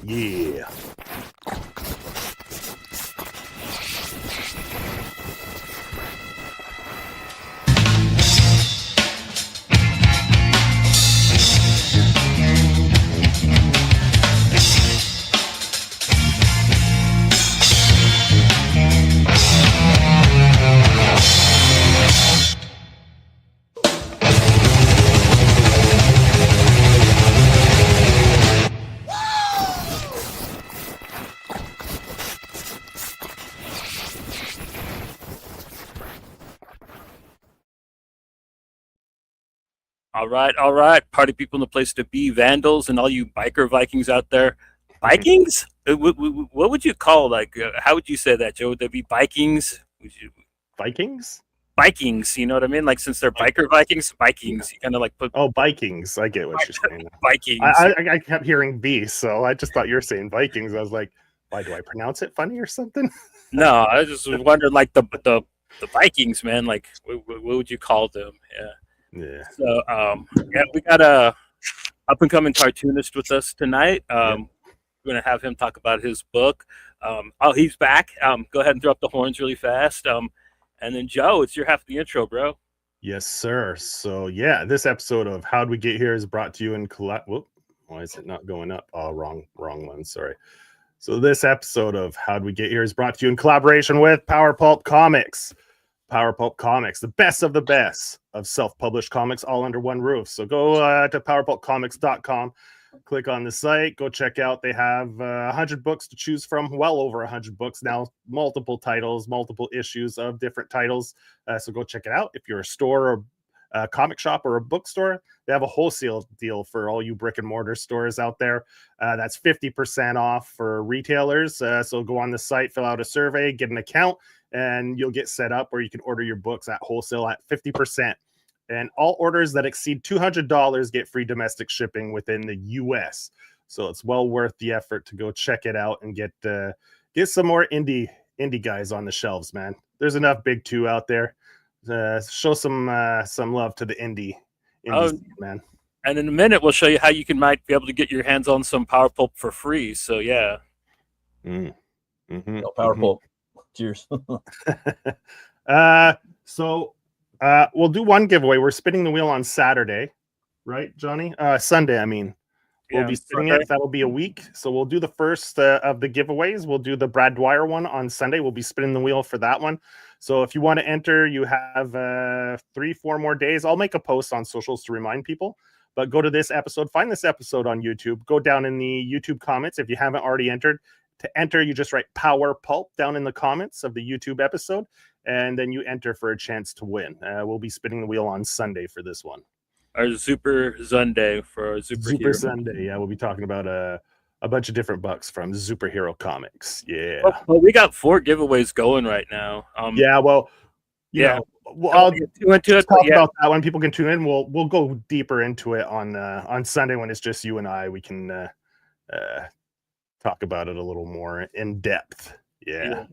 Yeah. All right, party people in the place to be, vandals, and all you biker Vikings out there. Vikings? What would you call how would you say that, Joe? Would they be Vikings? Vikings? Vikings, you know what I mean? Like since they're biker Vikings, Vikings. You kind of like put Vikings. I get what you're saying. Vikings. I kept hearing beast, so I just thought you were saying Vikings. I was like, why do I pronounce it funny or something? No, I just was wondering, like the Vikings, man. Like what would you call them? Yeah. Yeah. So yeah, we got a up and coming cartoonist with us tonight. We're gonna have him talk about his book. Oh, he's back. Go ahead and throw up the horns really fast. And then Joe, it's your half of the intro, bro. Yes, sir. So yeah, this episode of How'd We Get Here is brought to you in Whoop, why is it not going up? Oh, wrong one. Sorry. So this episode of How'd We Get Here is brought to you in collaboration with Power Pulp Comics. Power Pulp Comics, the best of the best of self-published comics all under one roof. So go to powerpulpcomics.com, click on the site, go check out. They have 100 books to choose from, well over 100 books now, multiple titles, multiple issues of different titles. So go check it out. If you're a store or a comic shop or a bookstore, they have a wholesale deal for all you brick and mortar stores out there. That's 50% off for retailers. So go on the site, fill out a survey, get an account, and you'll get set up where you can order your books at wholesale at 50%. And all orders that exceed $200 get free domestic shipping within the US. So it's well worth the effort to go check it out and get some more indie guys on the shelves, man. There's enough big two out there. Show some love to the indie man. And in a minute, we'll show you how you might be able to get your hands on some Power Pulp for free. So yeah. Power Pulp. Cheers. So we'll do one giveaway. We're spinning the wheel on Saturday, right, Johnny? Sunday, I mean. We'll be spinning it. That'll be a week. So we'll do the first of the giveaways. We'll do the Brad Dwyer one on Sunday. We'll be spinning the wheel for that one. So if you want to enter, you have 3-4 more days. I'll make a post on socials to remind people. But go to this episode. Find this episode on YouTube. Go down in the YouTube comments. If you haven't already entered, to enter, you just write Power Pulp down in the comments of the YouTube episode. And then you enter for a chance to win. We'll be spinning the wheel on Sunday for this one. Our Super Sunday for our Super Sunday. Yeah, we'll be talking about a bunch of different bucks from superhero comics. Yeah. Well, we got 4 giveaways going right now. Yeah, well, you know, I'll talk about that when people can tune in. We'll go deeper into it on Sunday when it's just you and I. We can talk about it a little more in depth. Yeah.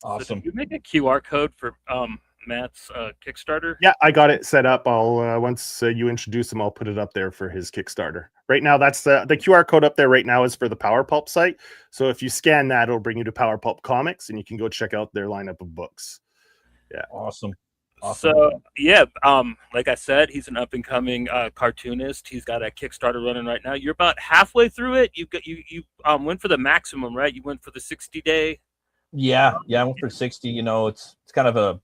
Awesome. So did you make a QR code for Matt's Kickstarter? Yeah, I got it set up. I'll once you introduce him, I'll put it up there for his Kickstarter. Right now, that's the QR code up there right now is for the Power Pulp site. So if you scan that, it'll bring you to Power Pulp Comics, and you can go check out their lineup of books. Yeah, awesome. So yeah, like I said, he's an up and coming cartoonist. He's got a Kickstarter running right now. You're about halfway through it. You went for the maximum, right? You went for the 60-day. Yeah, I went for 60. You know, it's kind of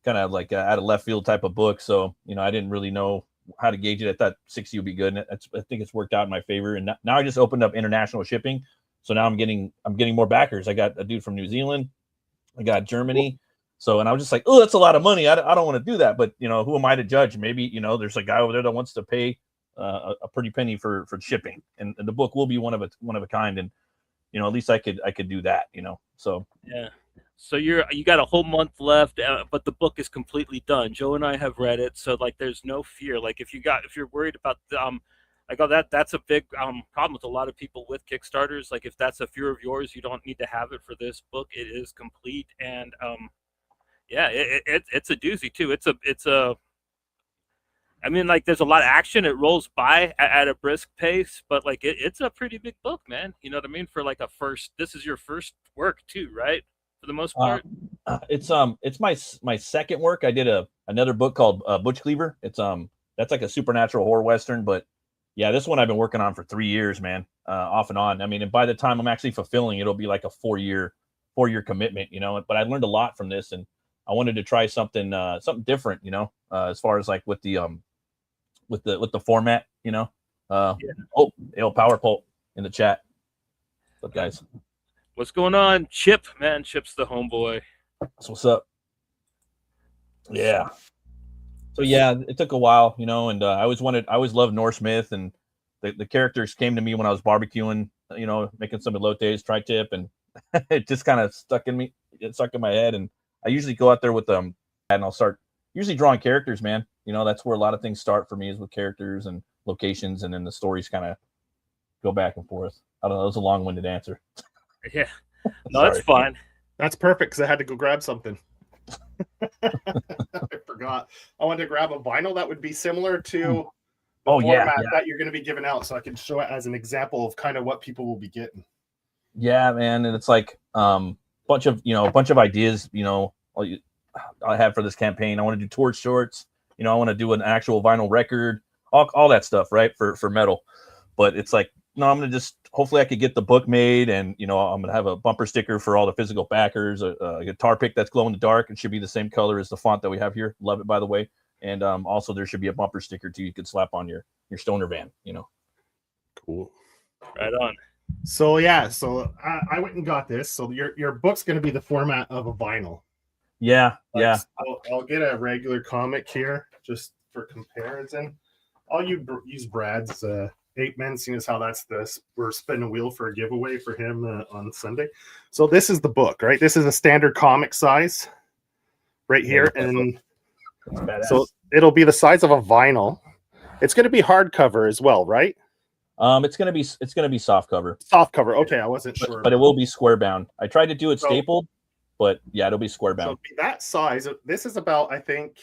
like out of left field type of book. So I didn't really know how to gauge it. I thought 60 would be good, and I think it's worked out in my favor. And now I just opened up international shipping, so now I'm getting more backers. I got a dude from New Zealand, I got Germany. So, and I was just like, oh, that's a lot of money. I don't want to do that. But, who am I to judge? Maybe, there's a guy over there that wants to pay a pretty penny for shipping. And the book will be one of a kind. And, at least I could do that, so. Yeah. So you got a whole month left, but the book is completely done. Joe and I have read it. So like, there's no fear. Like if you're worried about, that's a big problem with a lot of people with Kickstarters. Like if that's a fear of yours, you don't need to have it for this book. It is complete. And, yeah, it's a doozy too. It's a I mean, like, there's a lot of action. It rolls by at a brisk pace, but like, it's a pretty big book, man. You know what I mean? For like a first, this is your first work too, right? For the most part. It's my second work. I did another book called Butch Cleaver. That's like a supernatural horror western, but yeah, this one I've been working on for 3 years, man, off and on. I mean, and by the time I'm actually fulfilling, it'll be like a 4-year commitment, you know. But I learned a lot from this, and I wanted to try something different, you know, as far as like with the format, you know. Oh, Power Pulp in the chat. What's up, guys? What's going on, Chip? Man, Chip's the homeboy. So what's up? Yeah. So yeah, it took a while, you know, and I always loved Norse myth, and the characters came to me when I was barbecuing, you know, making some elotes, tri-tip, and it just kind of stuck in my head. And I usually go out there with them, and I'll start usually drawing characters, man. You know, that's where a lot of things start for me, is with characters and locations, and then the stories kind of go back and forth. I don't know. That was a long-winded answer. Yeah. No, that's fine. That's perfect, because I had to go grab something. I forgot. I wanted to grab a vinyl that would be similar to the format that you're going to be giving out, so I can show it as an example of kind of what people will be getting. Yeah, man, and it's like a bunch of ideas, you know, I have for this campaign. I want to do torch shorts, you know, I want to do an actual vinyl record, all that stuff, right, for metal. But it's like, no, I'm gonna just, hopefully I could get the book made, and you know, I'm gonna have a bumper sticker for all the physical backers, a guitar pick that's glow in the dark and should be the same color as the font that we have here. Love it, by the way. And also there should be a bumper sticker too you could slap on your stoner van, you know. Cool. Right on. So yeah, so I went and got this. So your book's gonna be the format of a vinyl. Yeah. I'll get a regular comic here just for comparison. I'll use Brad's 8 Men, seeing as how we're spinning a wheel for a giveaway for him on Sunday. So this is the book, right? This is a standard comic size right here. And so it'll be the size of a vinyl. It's going to be hardcover as well, right? It's going to be soft cover. Soft cover. Okay. I wasn't sure. But it will be square bound. I tried to do it stapled, but yeah, it'll be square bound. So that size. This is about, I think,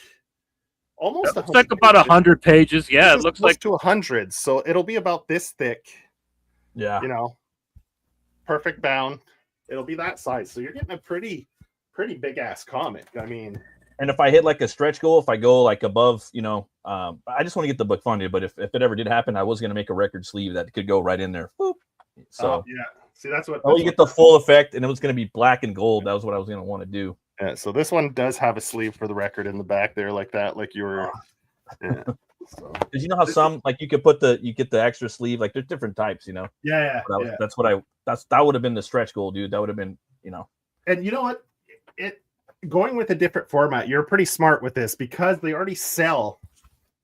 almost it's like about 100 pages. Yeah, it looks like to 100. So it'll be about this thick. Yeah, you know, perfect bound. It'll be that size. So you're getting a pretty big ass comic. I mean, and if I hit like a stretch goal, if I go like above, you know, I just want to get the book funded. But if it ever did happen, I was going to make a record sleeve that could go right in there. Boop. So yeah, see, that's what. You get the full effect, and it was going to be black and gold. That was what I was going to want to do. Yeah, so this one does have a sleeve for the record in the back there, like that, like you were. Yeah. So. Because you know how some, like, you get the extra sleeve, like there's different types, you know. Yeah. That would have been the stretch goal, dude. That would have been, you know. And you know what? Going with a different format, you're pretty smart with this, because they already sell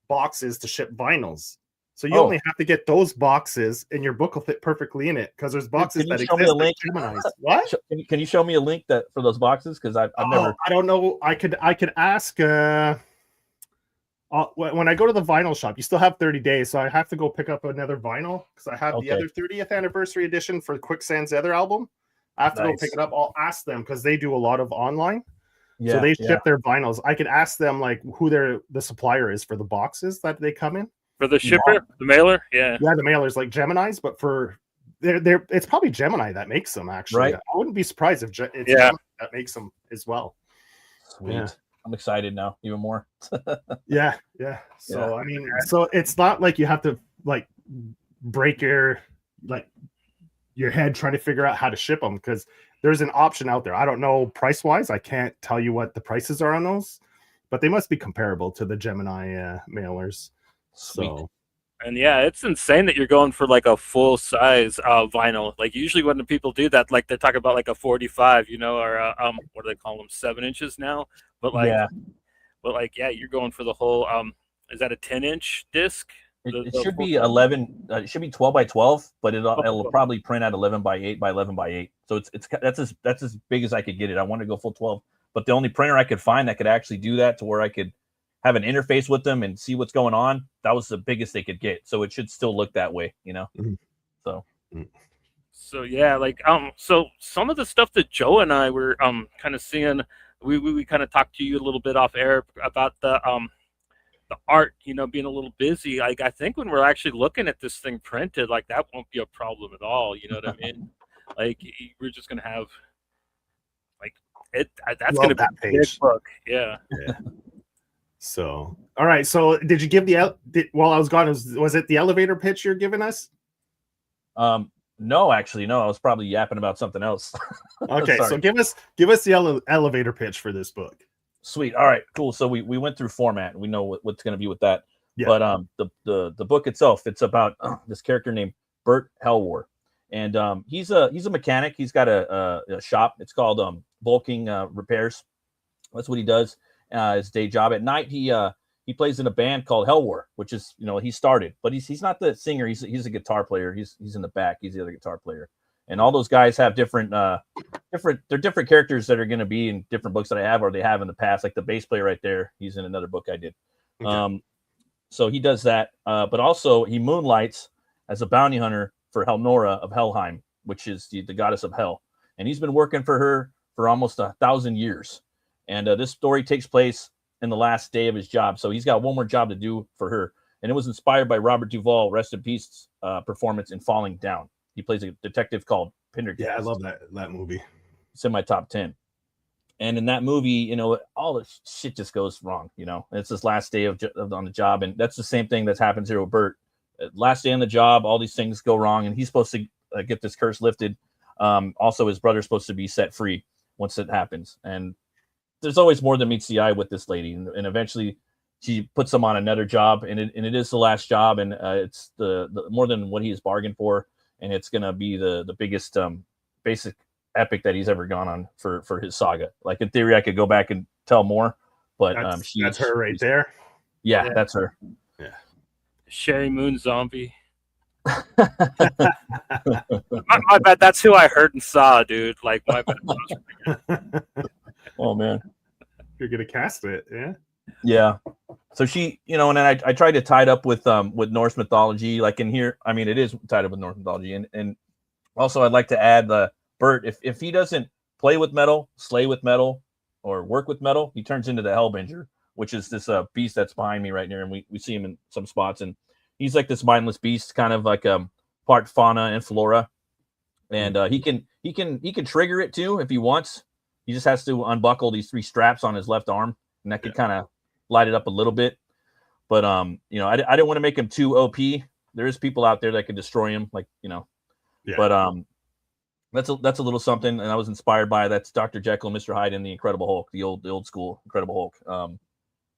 boxes to ship vinyls. So you only have to get those boxes, and your book will fit perfectly in it, because there's boxes that exist. Like Gemini's. What? Can you show me a link for those boxes? Because I've never. I don't know. I could ask. When I go to the vinyl shop, you still have 30 days, so I have to go pick up another vinyl, because I have the other 30th anniversary edition for Quicksand's other album. I have to go pick it up. I'll ask them, because they do a lot of online. So they ship their vinyls. I could ask them like who the supplier is for the boxes that they come in. For the shipper, the mailer, the mailer's like Gemini's, but for it's probably Gemini that makes them, actually. Right. I wouldn't be surprised if it's Gemini that makes them as well. Sweet. Yeah. I'm excited now, even more. Yeah. So I mean, so it's not like you have to like break your head trying to figure out how to ship them, because there's an option out there. I don't know price wise. I can't tell you what the prices are on those, but they must be comparable to the Gemini mailers. Sweet. So, and yeah, it's insane that you're going for like a full size vinyl. Like usually when the people do that, like they talk about like a 45, you know, or what do they call them, 7 inches now? But you're going for the whole. Is that a 10-inch disc? It should be 11. It should be 12 by 12, but it'll probably print at 11 by 8 by 11 by 8. So that's as big as I could get it. I want to go full 12, but the only printer I could find that could actually do that, to where I could have an interface with them and see what's going on, that was the biggest they could get. So it should still look that way, you know. Mm-hmm. So yeah, like so some of the stuff that Joe and I were kind of seeing, we kind of talked to you a little bit off air about the the art, being a little busy. Like I think when we're actually looking at this thing printed, like that won't be a problem at all. You know what I mean? Like we're just gonna have like it. That's gonna be a big book. Yeah. Yeah. So, all right. So, did you give while I was gone? Was it the elevator pitch you're giving us? No, actually, no. I was probably yapping about something else. Okay, so give us the elevator pitch for this book. Sweet. All right, cool. So we went through format. We know what's going to be with that. Yeah. But the book itself, it's about this character named Batt Murk, and he's a mechanic. He's got a shop. It's called bulking repairs. That's what he does. His day job. At night, he plays in a band called HELWÄR, which is he started, but he's not the singer. He's a guitar player. He's in the back. He's the other guitar player. And all those guys have different characters that are going to be in different books that I have or they have in the past. Like the bass player right there, he's in another book I did. Okay. So he does that, but also he moonlights as a bounty hunter for Helnora of Helheim, which is the goddess of hell. And he's been working for her for almost 1,000 years. And this story takes place in the last day of his job. So he's got one more job to do for her. And it was inspired by Robert Duvall, rest in peace, performance in Falling Down. He plays a detective called Pendergast. Yeah, I love that movie. It's in my top 10. And in that movie, all the shit just goes wrong. It's his last day on the job. And that's the same thing that happens here with Bert. Last day on the job, all these things go wrong. And he's supposed to get this curse lifted. Also, his brother's supposed to be set free once it happens. And there's always more than meets the eye with this lady. And eventually she puts him on another job. And it is the last job. And it's the more than what he has bargained for. And it's going to be the biggest basic epic that he's ever gone on for his saga. Like in theory, I could go back and tell more, but that's her right there. Yeah, that's her. Yeah. Sherry Moon Zombie. my bad. That's who I heard and saw, dude. Like my bad. Oh man, you're gonna cast it, yeah. Yeah. So she, and then I tried to tie it up with Norse mythology, like in here. I mean, it is tied up with Norse mythology, and also I'd like to add the Bert. If he doesn't play with metal, slay with metal, or work with metal, he turns into the Hellbinger, which is this beast that's behind me right here, and we see him in some spots, and he's like this mindless beast, kind of like part fauna and flora, and he can trigger it too if he wants. He just has to unbuckle these 3 straps on his left arm, and that could kind of light it up a little bit. But I didn't want to make him too OP. There is people out there that can destroy him, like Yeah. But that's a little something, and I was inspired by that's Dr. Jekyll and Mr. Hyde in the Incredible Hulk, the old school Incredible Hulk.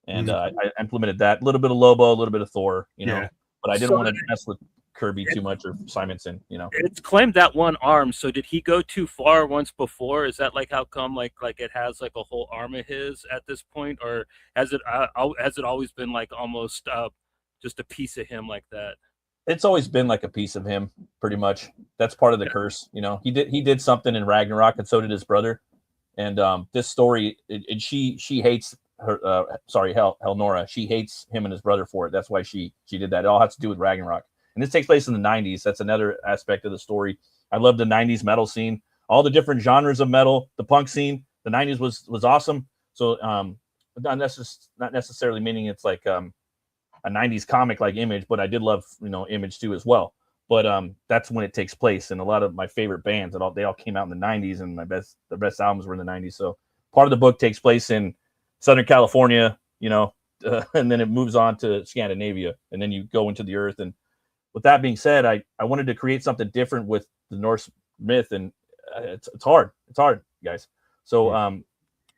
I implemented that, a little bit of Lobo, a little bit of Thor, but I didn't want to mess with Kirby too much or Simonson, It's claimed that one arm. So did he go too far once before? Is that like how come like it has like a whole arm of his at this point, or has it always been like almost just a piece of him like that? It's always been like a piece of him, pretty much. That's part of the curse, He did something in Ragnarok, and so did his brother. And this story, and she hates her. Helnora. She hates him and his brother for it. That's why she did that. It all has to do with Ragnarok. And this takes place in the 90s. That's another aspect of the story. I love the 90s metal scene, all the different genres of metal, the punk scene. The 90s was awesome. So not necessarily meaning it's like a 90s comic like Image, but I did love Image too as well. But that's when it takes place, and a lot of my favorite bands they all came out in the 90s, and the best albums were in the 90s. So part of the book takes place in Southern California, and then it moves on to Scandinavia, and then you go into the Earth. And with that being said, I wanted to create something different with the Norse myth, and it's hard, guys. So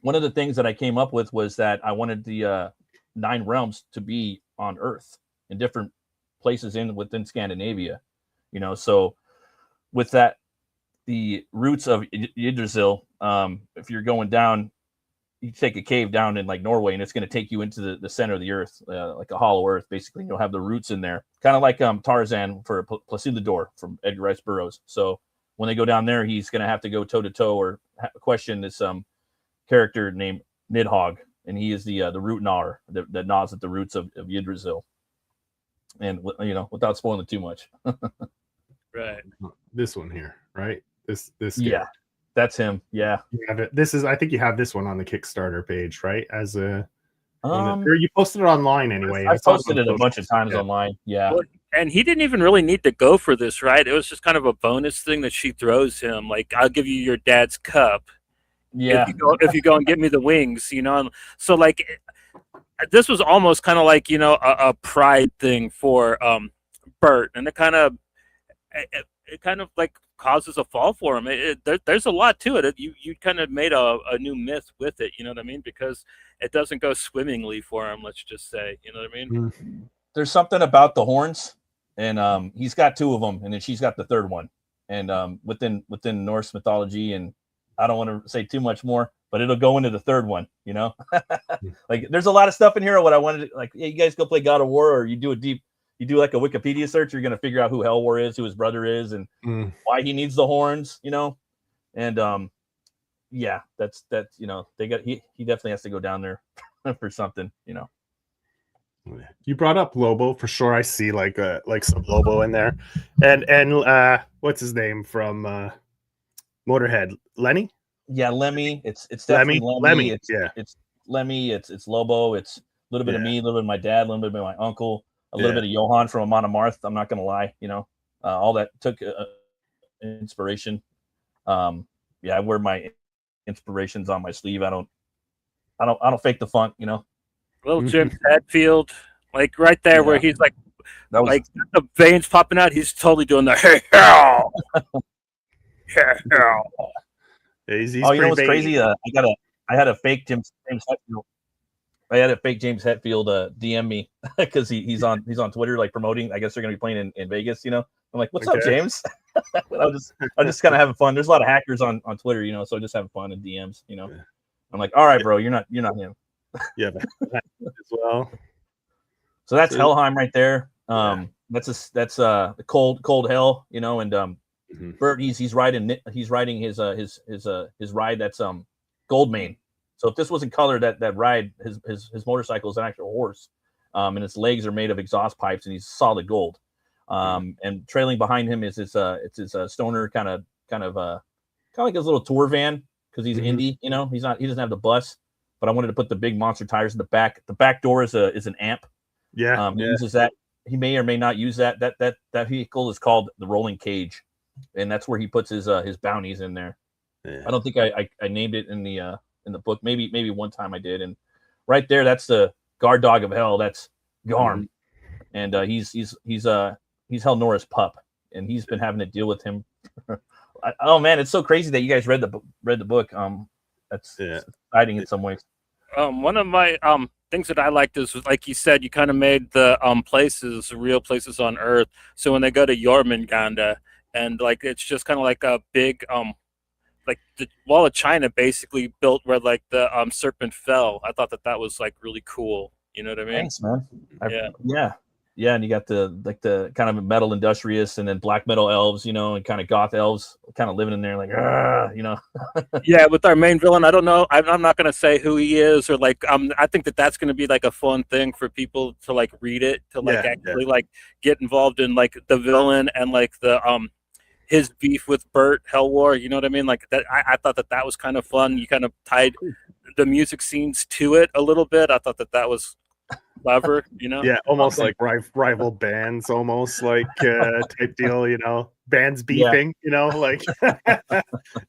one of the things that I came up with was that I wanted the 9 realms to be on Earth in different places within Scandinavia, So with that, the roots of Yggdrasil, if you're going down, you take a cave down in like Norway, and it's going to take you into the center of the Earth, like a hollow Earth, basically. You'll have the roots in there, kind of like Tarzan for Placidador from Edgar Rice Burroughs. So when they go down there, he's going to have to go toe to toe or question this character named Nidhogg, and he is the root gnawer that gnaws at the roots of Yggdrasil. And without spoiling it too much. Right. This one here, right? This yeah, that's him. Yeah. You have it. I think you have this one on the Kickstarter page, right? As a Or you posted it online anyway. I posted it a bunch of times online. Yeah. Well, and he didn't even really need to go for this, right? It was just kind of a bonus thing that she throws him. Like, I'll give you your dad's cup. Yeah. If you go and get me the wings, you know. So like, this was almost kind of like, you know, a pride thing for Bert, and it kind of like causes a fall for him. There's a lot to it. You kind of made a new myth with it. You know what I mean? Because it doesn't go swimmingly for him. Let's just say, you know what I mean? There's something about the horns, and he's got 2 of them, and then she's got the 3rd one. And within Norse mythology, and I don't want to say too much more, but it'll go into the 3rd one. You know, like there's a lot of stuff in here. What I wanted to, like, yeah, you guys go play God of War, or you do like a Wikipedia search. You're gonna figure out who HELWÄR is, who his brother is, and why he needs the horns. You know, and yeah, that's you know, he definitely has to go down there for something. You know. You brought up Lobo for sure. I see like some Lobo in there, and what's his name from Motorhead? Lenny. Yeah, Lemmy. It's definitely Lemmy. It's Lemmy. It's Lobo. It's a little bit of me, a little bit of my dad, a little bit of my uncle, a little bit of Johan from Amon Amarth. I'm not gonna lie, you know, all that took inspiration. I wear my inspirations on my sleeve. I don't fake the funk, you know. Little Jim Hadfield, like right there where he's like, like the veins popping out. He's totally doing the hey hell. He's you know what's crazy? I had a fake James Hetfield. I had a fake James Hetfield DM me because he's on Twitter, like promoting. I guess they're gonna be playing in Vegas. You know, I'm like, what's up, James? I'm just kind of having fun. There's a lot of hackers on Twitter, you know, so just having fun in DMs. You know, I'm like, all right, bro, you're not him. Yeah, as well. So that's Helheim right there. That's the cold hell, you know, and Bert, he's riding his ride that's Goldmane. So if this wasn't colored, that ride, his motorcycle is an actual horse, and its legs are made of exhaust pipes, and he's solid gold. And trailing behind him is his stoner kind of like his little tour van, because he's indie, you know. He doesn't have the bus, but I wanted to put the big monster tires in the back. The back door is an amp. He uses that. He may or may not use that. That vehicle is called the Rolling Cage, and that's where he puts his bounties in there. I don't think I named it in the book. Maybe one time I did. And right there, that's the guard dog of hell. That's Garm, and he's Hell Nora's pup, and he's been having to deal with him. Oh man, it's so crazy that you guys read the book. That's exciting in some ways. One of my things that I liked is, like you said, you kind of made the places real places on Earth. So when they go to Jormungandr, and like it's just kind of like a big like the wall of China basically built where like the serpent fell. I thought that was like really cool. You know what I mean? Thanks, man. Yeah, and you got the kind of metal industrious, and then black metal elves, you know, and kind of goth elves, kind of living in there, like, you know. Yeah, with our main villain, I don't know. I'm not gonna say who he is, or like, I think that's gonna be like a fun thing for people to like read it, to like actually like get involved in like the villain and like the his beef with Bert HELWÄR. You know what I mean? Like that. I thought that was kind of fun. You kind of tied the music scenes to it a little bit. I thought that was clever, you know. Yeah, almost like rival bands, almost like type deal, you know, bands beefing, you know, like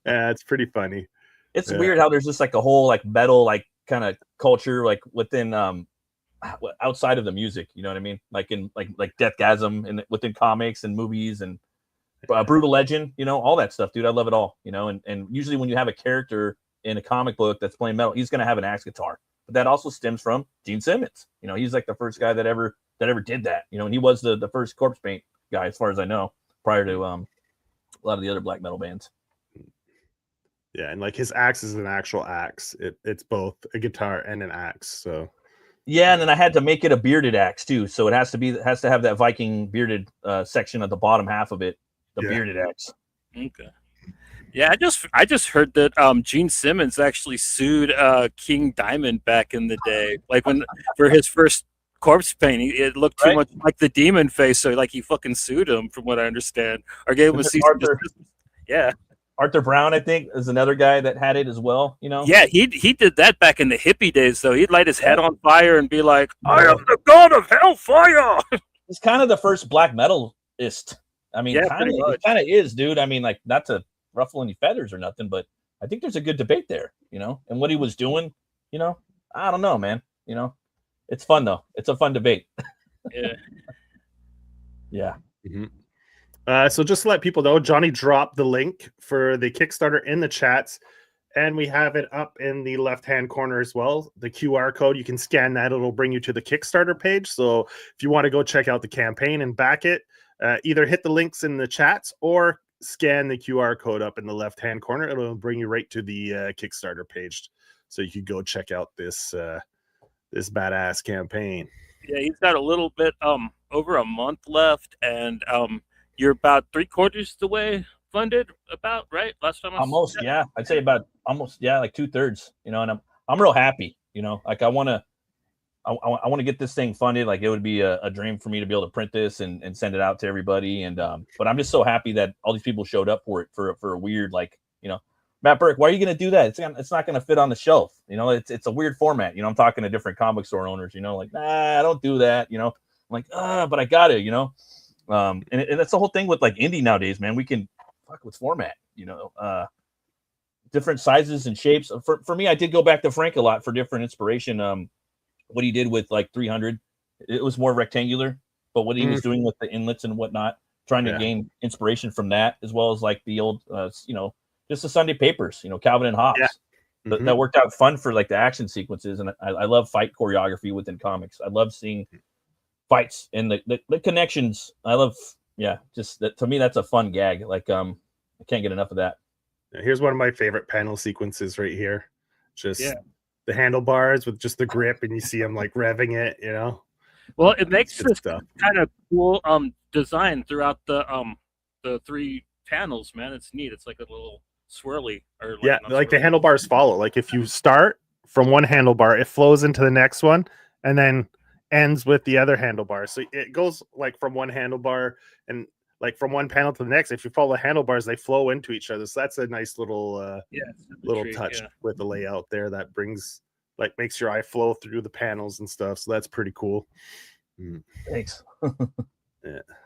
it's pretty funny. It's weird how there's just like a whole like metal like kind of culture like within outside of the music, you know what I mean, like in like Deathgasm and within comics and movies and Brutal Legend, you know, all that stuff, dude. I love it all, you know. And usually when you have a character in a comic book that's playing metal, he's gonna have an axe guitar. But that also stems from Gene Simmons. You know, he's like the first guy that ever did that. You know, and he was the first corpse paint guy, as far as I know, prior to a lot of the other black metal bands. Yeah, and like his axe is an actual axe. It's both a guitar and an axe. So yeah, and then I had to make it a bearded axe too. So it has to have that Viking bearded section at the bottom half of it, the bearded axe. Okay. Yeah, I just heard that Gene Simmons actually sued King Diamond back in the day, like for his first corpse painting. It looked too much like the demon face, so like he fucking sued him, from what I understand, or gave him a cease and desist. Yeah. Arthur Brown, I think, is another guy that had it as well. You know. Yeah, he did that back in the hippie days. Though he'd light his head on fire and be like, "I am the god of hellfire." He's kind of the first black metalist. I mean, Yeah, kind pretty of much. is, dude. I mean, like, not to ruffle any feathers or nothing, but I think there's a good debate there, you know. And what he was doing, you know, I don't know, man. You know, it's fun though. It's a fun debate. Yeah. Yeah. So just to let people know, Johnny dropped the link for the Kickstarter in the chats, and we have it up in the left-hand corner as well. The QR code, you can scan that. It'll bring you to the Kickstarter page. So if you want to go check out the campaign and back it, either hit the links in the chats or scan the QR code up in the left-hand corner. It'll bring you right to the Kickstarter page. So you can go check out this this badass campaign. Yeah, he's got a little bit over a month left, and you're about 3/4 the way funded, about right? Last time I Almost, yeah. I'd say about almost, yeah, like 2/3. You know, and I'm real happy. You know, like I want to get this thing funded. Like it would be a dream for me to be able to print this and send it out to everybody. And but I'm just so happy that all these people showed up for it for a weird, like, you know, Batt Murk, why are you going to do that? It's not going to fit on the shelf. You know, it's a weird format. You know, I'm talking to different comic store owners, you know, like, nah, I don't do that. You know, I'm like, but I got to, you know. And that's the whole thing with like indie nowadays, man. We can fuck with format, you know, different sizes and shapes. For me, I did go back to Frank a lot for different inspiration. What he did with like 300, it was more rectangular, but what he was doing with the inlets and whatnot, trying to gain inspiration from that, as well as like the old, you know, just the Sunday papers, you know, Calvin and Hobbes. Yeah. That worked out fun for like the action sequences. And I love fight choreography within comics. I love seeing fights and the connections. I love, just that. To me, that's a fun gag. Like, I can't get enough of that. Here's one of my favorite panel sequences right here. Just the handlebars with just the grip, and you see him like revving it, you know. Well, it makes this kind of cool design throughout the 3 panels, man. It's neat. It's like a little swirly, or like the handlebars follow. Like if you start from one handlebar, it flows into the next one, and then ends with the other handlebar. So it goes like from one handlebar and like from one panel to the next. If you follow the handlebars, they flow into each other. So that's a nice little touch with the layout there that brings, like, makes your eye flow through the panels and stuff. So that's pretty cool. Thanks.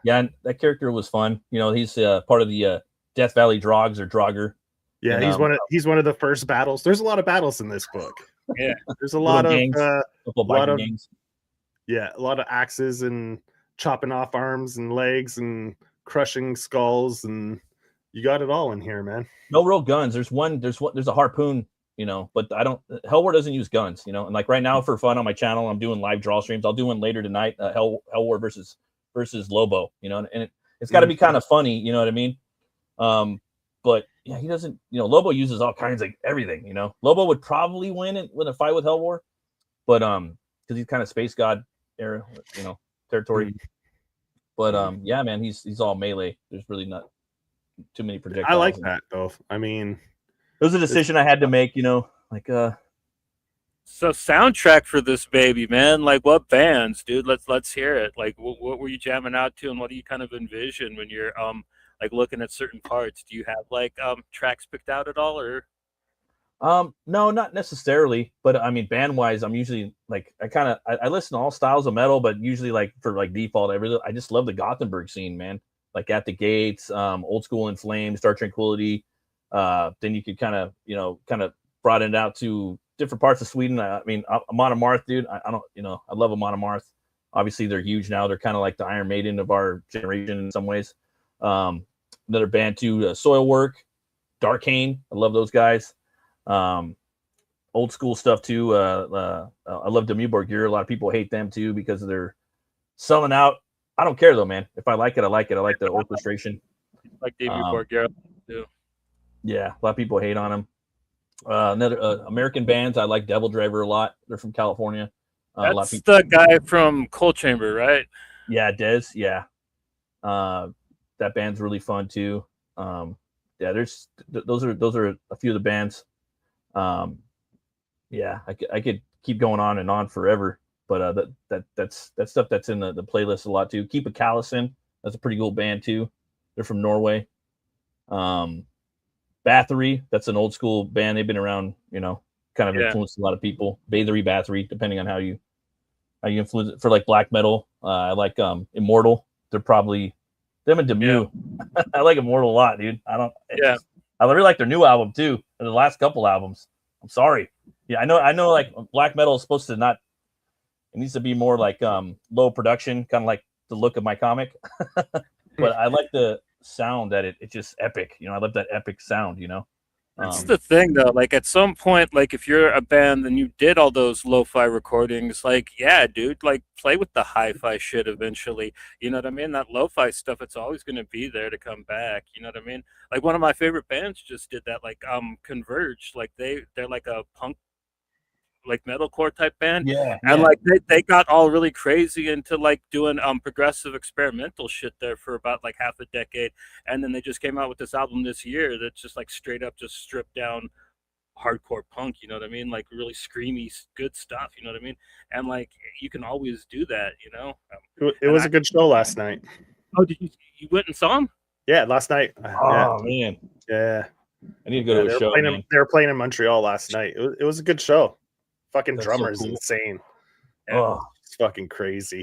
Yeah, and that character was fun. You know, he's part of the Death Valley Drogs or Drogger. Yeah, and, he's one of the first battles. There's a lot of battles in this book. Yeah, there's a lot of gangs. Yeah, a lot of axes and chopping off arms and legs and crushing skulls, and you got it all in here, man. No real guns. There's a harpoon, you know, but HELWÄR doesn't use guns, you know. And like right now, for fun on my channel, I'm doing live draw streams. I'll do one later tonight, HELWÄR versus Lobo, you know, and it's got to be kind of funny, you know what I mean? But yeah, he doesn't, you know, Lobo uses all kinds of everything, you know. Lobo would probably win a fight with HELWÄR, but because he's kind of space god era, you know, territory. But yeah, man, he's all melee. There's really not too many projectiles. I like that though. I mean, it was a decision I had to make, you know, like So soundtrack for this baby, man. Like, what bands, dude? Let's hear it. Like, what were you jamming out to, and what do you kind of envision when you're like looking at certain parts? Do you have like tracks picked out at all, or? No, not necessarily. But I mean, band wise, I'm usually like I listen to all styles of metal, but usually like for like default, I just love the Gothenburg scene, man. Like At the Gates, Old School in Flames, Star Tranquility. Then you could kind of broaden it out to different parts of Sweden. I mean, Amon Amarth, dude. I don't, you know, I love Amon Amarth. Obviously, they're huge now. They're kind of like the Iron Maiden of our generation in some ways. Another band too, Soilwork, Darkane. I love those guys. Old school stuff too. I love Demeuborgir. A lot of people hate them too because they're selling out. I don't care though, man. If I like it, I like it. I like the orchestration. Like Demeuborgir too. Yeah, a lot of people hate on them. Another American bands, I like Devil Driver a lot. They're from California. That's a lot of people, the guy from Coal Chamber, right? Yeah, Dez. Yeah, that band's really fun too. Yeah, those are a few of the bands. Yeah, I could keep going on and on forever, but that's stuff that's in the playlist a lot too. Keep a Callison, that's a pretty cool band too. They're from Norway. Battery, that's an old school band. They've been around, kind of Yeah. influenced a lot of people. Battery, depending on how you influence it. For like black metal, I like Immortal. They're probably them and Demu. Yeah. I like Immortal a lot, dude. I really like their new album too, and the last couple albums. I'm sorry. Yeah, I know like black metal is supposed to not, it needs to be more like low production, kind of like the look of my comic. But I like the sound that it's just epic. I love that epic sound, That's the thing though, like at some point, like if you're a band and you did all those lo-fi recordings, like yeah, dude, like play with the hi-fi shit eventually. You know what I mean? That lo-fi stuff, it's always gonna be there to come back. You know what I mean? Like one of my favorite bands just did that, like Converge. Like they're like a punk, like metalcore type band, and like they got all really crazy into like doing progressive experimental shit there for about like half a decade, and then they just came out with this album this year that's just like straight up just stripped down hardcore punk, you know what I mean, like really screamy good stuff, you know what I mean, and like you can always do that, It was a good show last night. Oh, did you went and saw him? Yeah, last night. Man, yeah, I need to go to a show. They were playing in Montreal last night. It was a good show. Fucking That's drummer's so cool. insane. Oh, it's fucking crazy.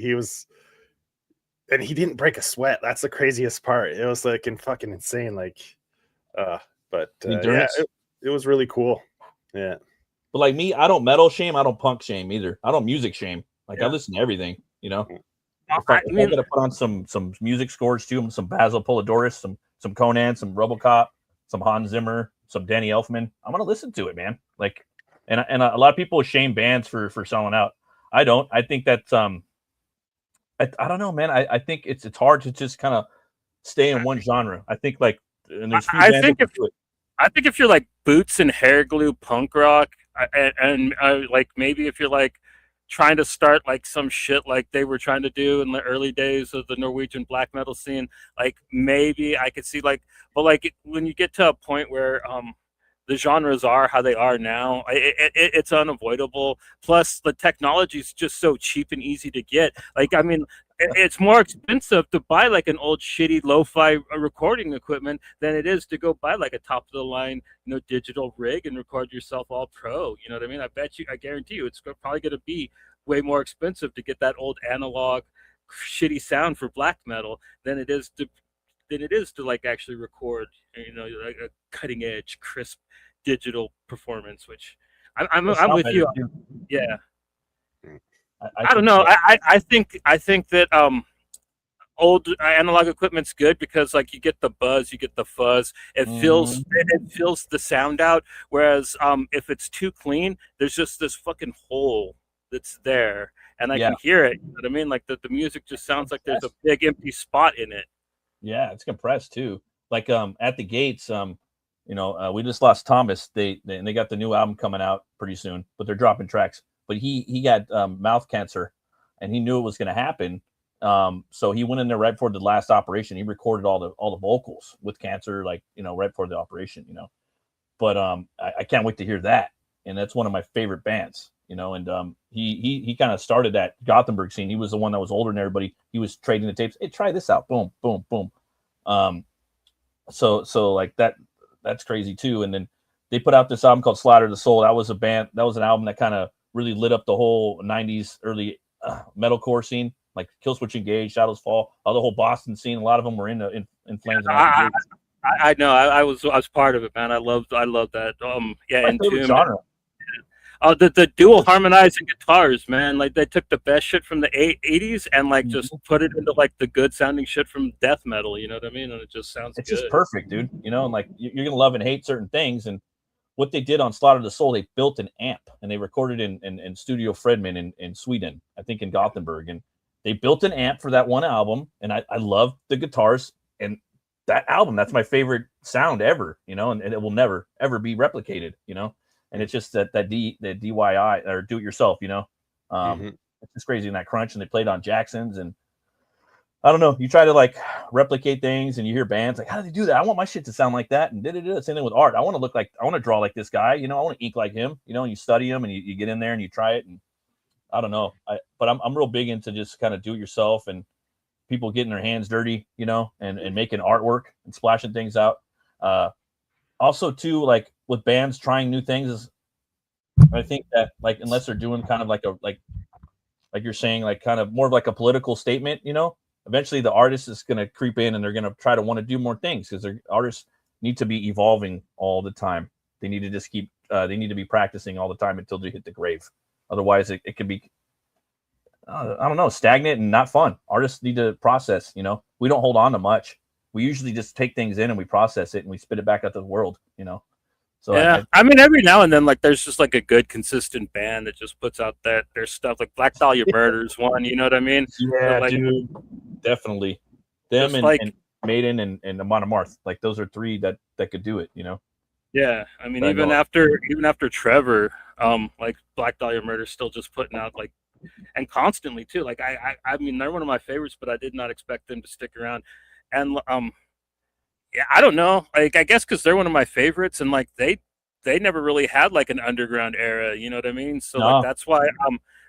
And he didn't break a sweat. That's the craziest part. It was like fucking insane. Like, it was really cool. Yeah. But like me, I don't metal shame. I don't punk shame either. I don't music shame. Like I listen to everything. If I gotta put on some music scores too, some Basil Polidoris, some Conan, some RoboCop, some Hans Zimmer, some Danny Elfman, I'm gonna listen to it, man. Like. And a lot of people shame bands for selling out. I don't. I think that's I don't know, man. I think it's hard to just kind of stay in one genre. I think like and there's I think if you're like boots and hair glue punk rock, and like maybe if you're like trying to start like some shit like they were trying to do in the early days of the Norwegian black metal scene, like maybe I could see like, but like when you get to a point where the genres are how they are now, it's unavoidable. Plus, the technology is just so cheap and easy to get. Like, I mean, it's more expensive to buy like an old shitty lo-fi recording equipment than it is to go buy like a top-of-the-line, digital rig and record yourself all pro. You know what I mean? I guarantee you, it's probably going to be way more expensive to get that old analog, shitty sound for black metal than it is to like actually record, like a cutting edge, crisp digital performance. Which I'm with you. Yeah, I don't know. I think that old analog equipment's good because like you get the buzz, you get the fuzz. It fills the sound out. Whereas if it's too clean, there's just this fucking hole that's there, and I can hear it. You know what I mean? Like the music just sounds like there's a big empty spot in it. Yeah, it's compressed too. Like at the gates, we just lost Thomas. They got the new album coming out pretty soon, but they're dropping tracks. But he got mouth cancer, and he knew it was going to happen. So he went in there right before the last operation. He recorded all the vocals with cancer, like right before the operation. But I can't wait to hear that. And that's one of my favorite bands. And he kind of started that Gothenburg scene. He was the one that was older than everybody. He was trading the tapes. Hey, try this out. Boom, boom, boom. So like that's crazy too. And then they put out this album called Slaughter the Soul. That was an album that kind of really lit up the whole 90s early metalcore scene, like Killswitch Engage, Shadows Fall, the whole Boston scene. A lot of them were in flames. I know. I was part of it, man. I love that. My favorite genre. The dual harmonizing guitars, man. Like they took the best shit from the 80s and like just put it into like the good sounding shit from death metal. You know what I mean? And it just sounds good. It's just perfect, dude. And like you're gonna love and hate certain things. And what they did on Slaughter the Soul, they built an amp and they recorded in Studio Fredman in Sweden, I think in Gothenburg. And they built an amp for that one album. And I love the guitars and that album. That's my favorite sound ever, and it will never ever be replicated, And it's just that DIY or do it yourself, It's just crazy in that crunch. And they played on Jackson's, and I don't know. You try to like replicate things, and you hear bands like, how do they do that? I want my shit to sound like that. And same thing with art. I want to draw like this guy. I want to ink like him. And you study him, and you get in there and you try it. And I don't know. But I'm real big into just kind of do it yourself and people getting their hands dirty, and making artwork and splashing things out. also too, like with bands trying new things, is I think that like unless they're doing kind of like a like you're saying, like kind of more of like a political statement, you know, eventually the artist is going to creep in and they're going to try to want to do more things because their artists need to be evolving all the time. They need to just keep they need to be practicing all the time until they hit the grave. Otherwise it could be I don't know, stagnant and not fun. Artists need to process, you know. We don't hold on to much. We usually just take things in and we process it and we spit it back out to the world, you know. So yeah, I mean, every now and then, like, there's just like a good, consistent band that just puts out their stuff. Like Black Dahlia Murder's one, you know what I mean? Yeah, like, dude, definitely. Them and, like, and Maiden and Amon Amarth, like those are three that could do it, you know. Yeah, I mean, But even after Trevor, like Black Dahlia Murder's still just putting out like, and constantly too. Like I mean, they're one of my favorites, but I did not expect them to stick around. And yeah, I don't know. Like, I guess because they're one of my favorites, and like they never really had like an underground era. You know what I mean? So like that's why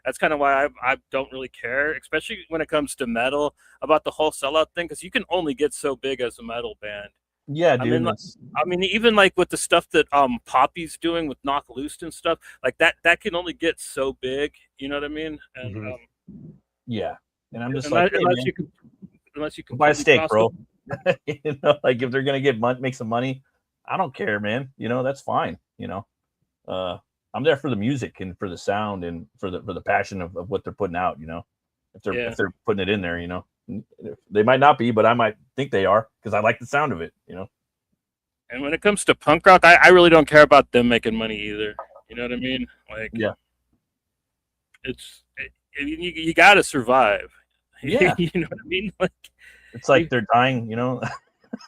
that's kind of why I don't really care, especially when it comes to metal, about the whole sellout thing, because you can only get so big as a metal band. Yeah, dude. I mean, even like with the stuff that Poppy's doing with Knock Loose and stuff, like that can only get so big. You know what I mean? And yeah, and I'm just unless, like, hey, unless you can buy a steak, bro. You know, like if they're gonna make some money, I don't care, man. You know, that's fine. You know, I'm there for the music and for the sound and for the passion of what they're putting out. You know, if they're putting it in there, you know, they might not be, but I might think they are because I like the sound of it. You know. And when it comes to punk rock, I really don't care about them making money either. You know what I mean? Like, yeah, you got to survive. Yeah, you know what I mean? Like, it's like they're dying. You know,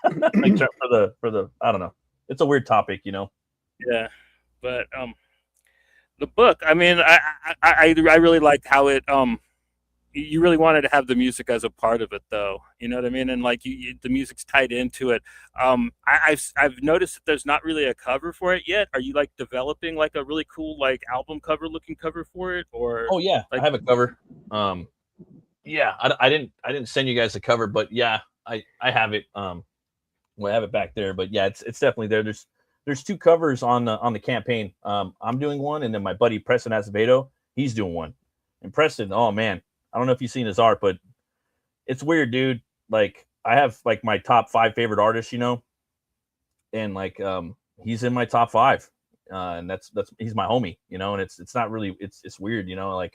like for the I don't know. It's a weird topic, you know. Yeah, but the book. I mean, I really liked how it you really wanted to have the music as a part of it, though. You know what I mean? And like the music's tied into it. I've noticed that there's not really a cover for it yet. Are you like developing like a really cool like album cover looking cover for it, or? Oh yeah, like, I have a cover. Yeah, I didn't send you guys the cover, but yeah, I have it. Well, I have it back there, but yeah, it's definitely there. There's two covers on the campaign. I'm doing one, and then my buddy Preston Acevedo, he's doing one. And Preston, oh man, I don't know if you've seen his art, but it's weird, dude. Like I have like my top 5 favorite artists, you know, and like he's in my top 5, and that's he's my homie, you know, and it's not really it's weird, you know, like.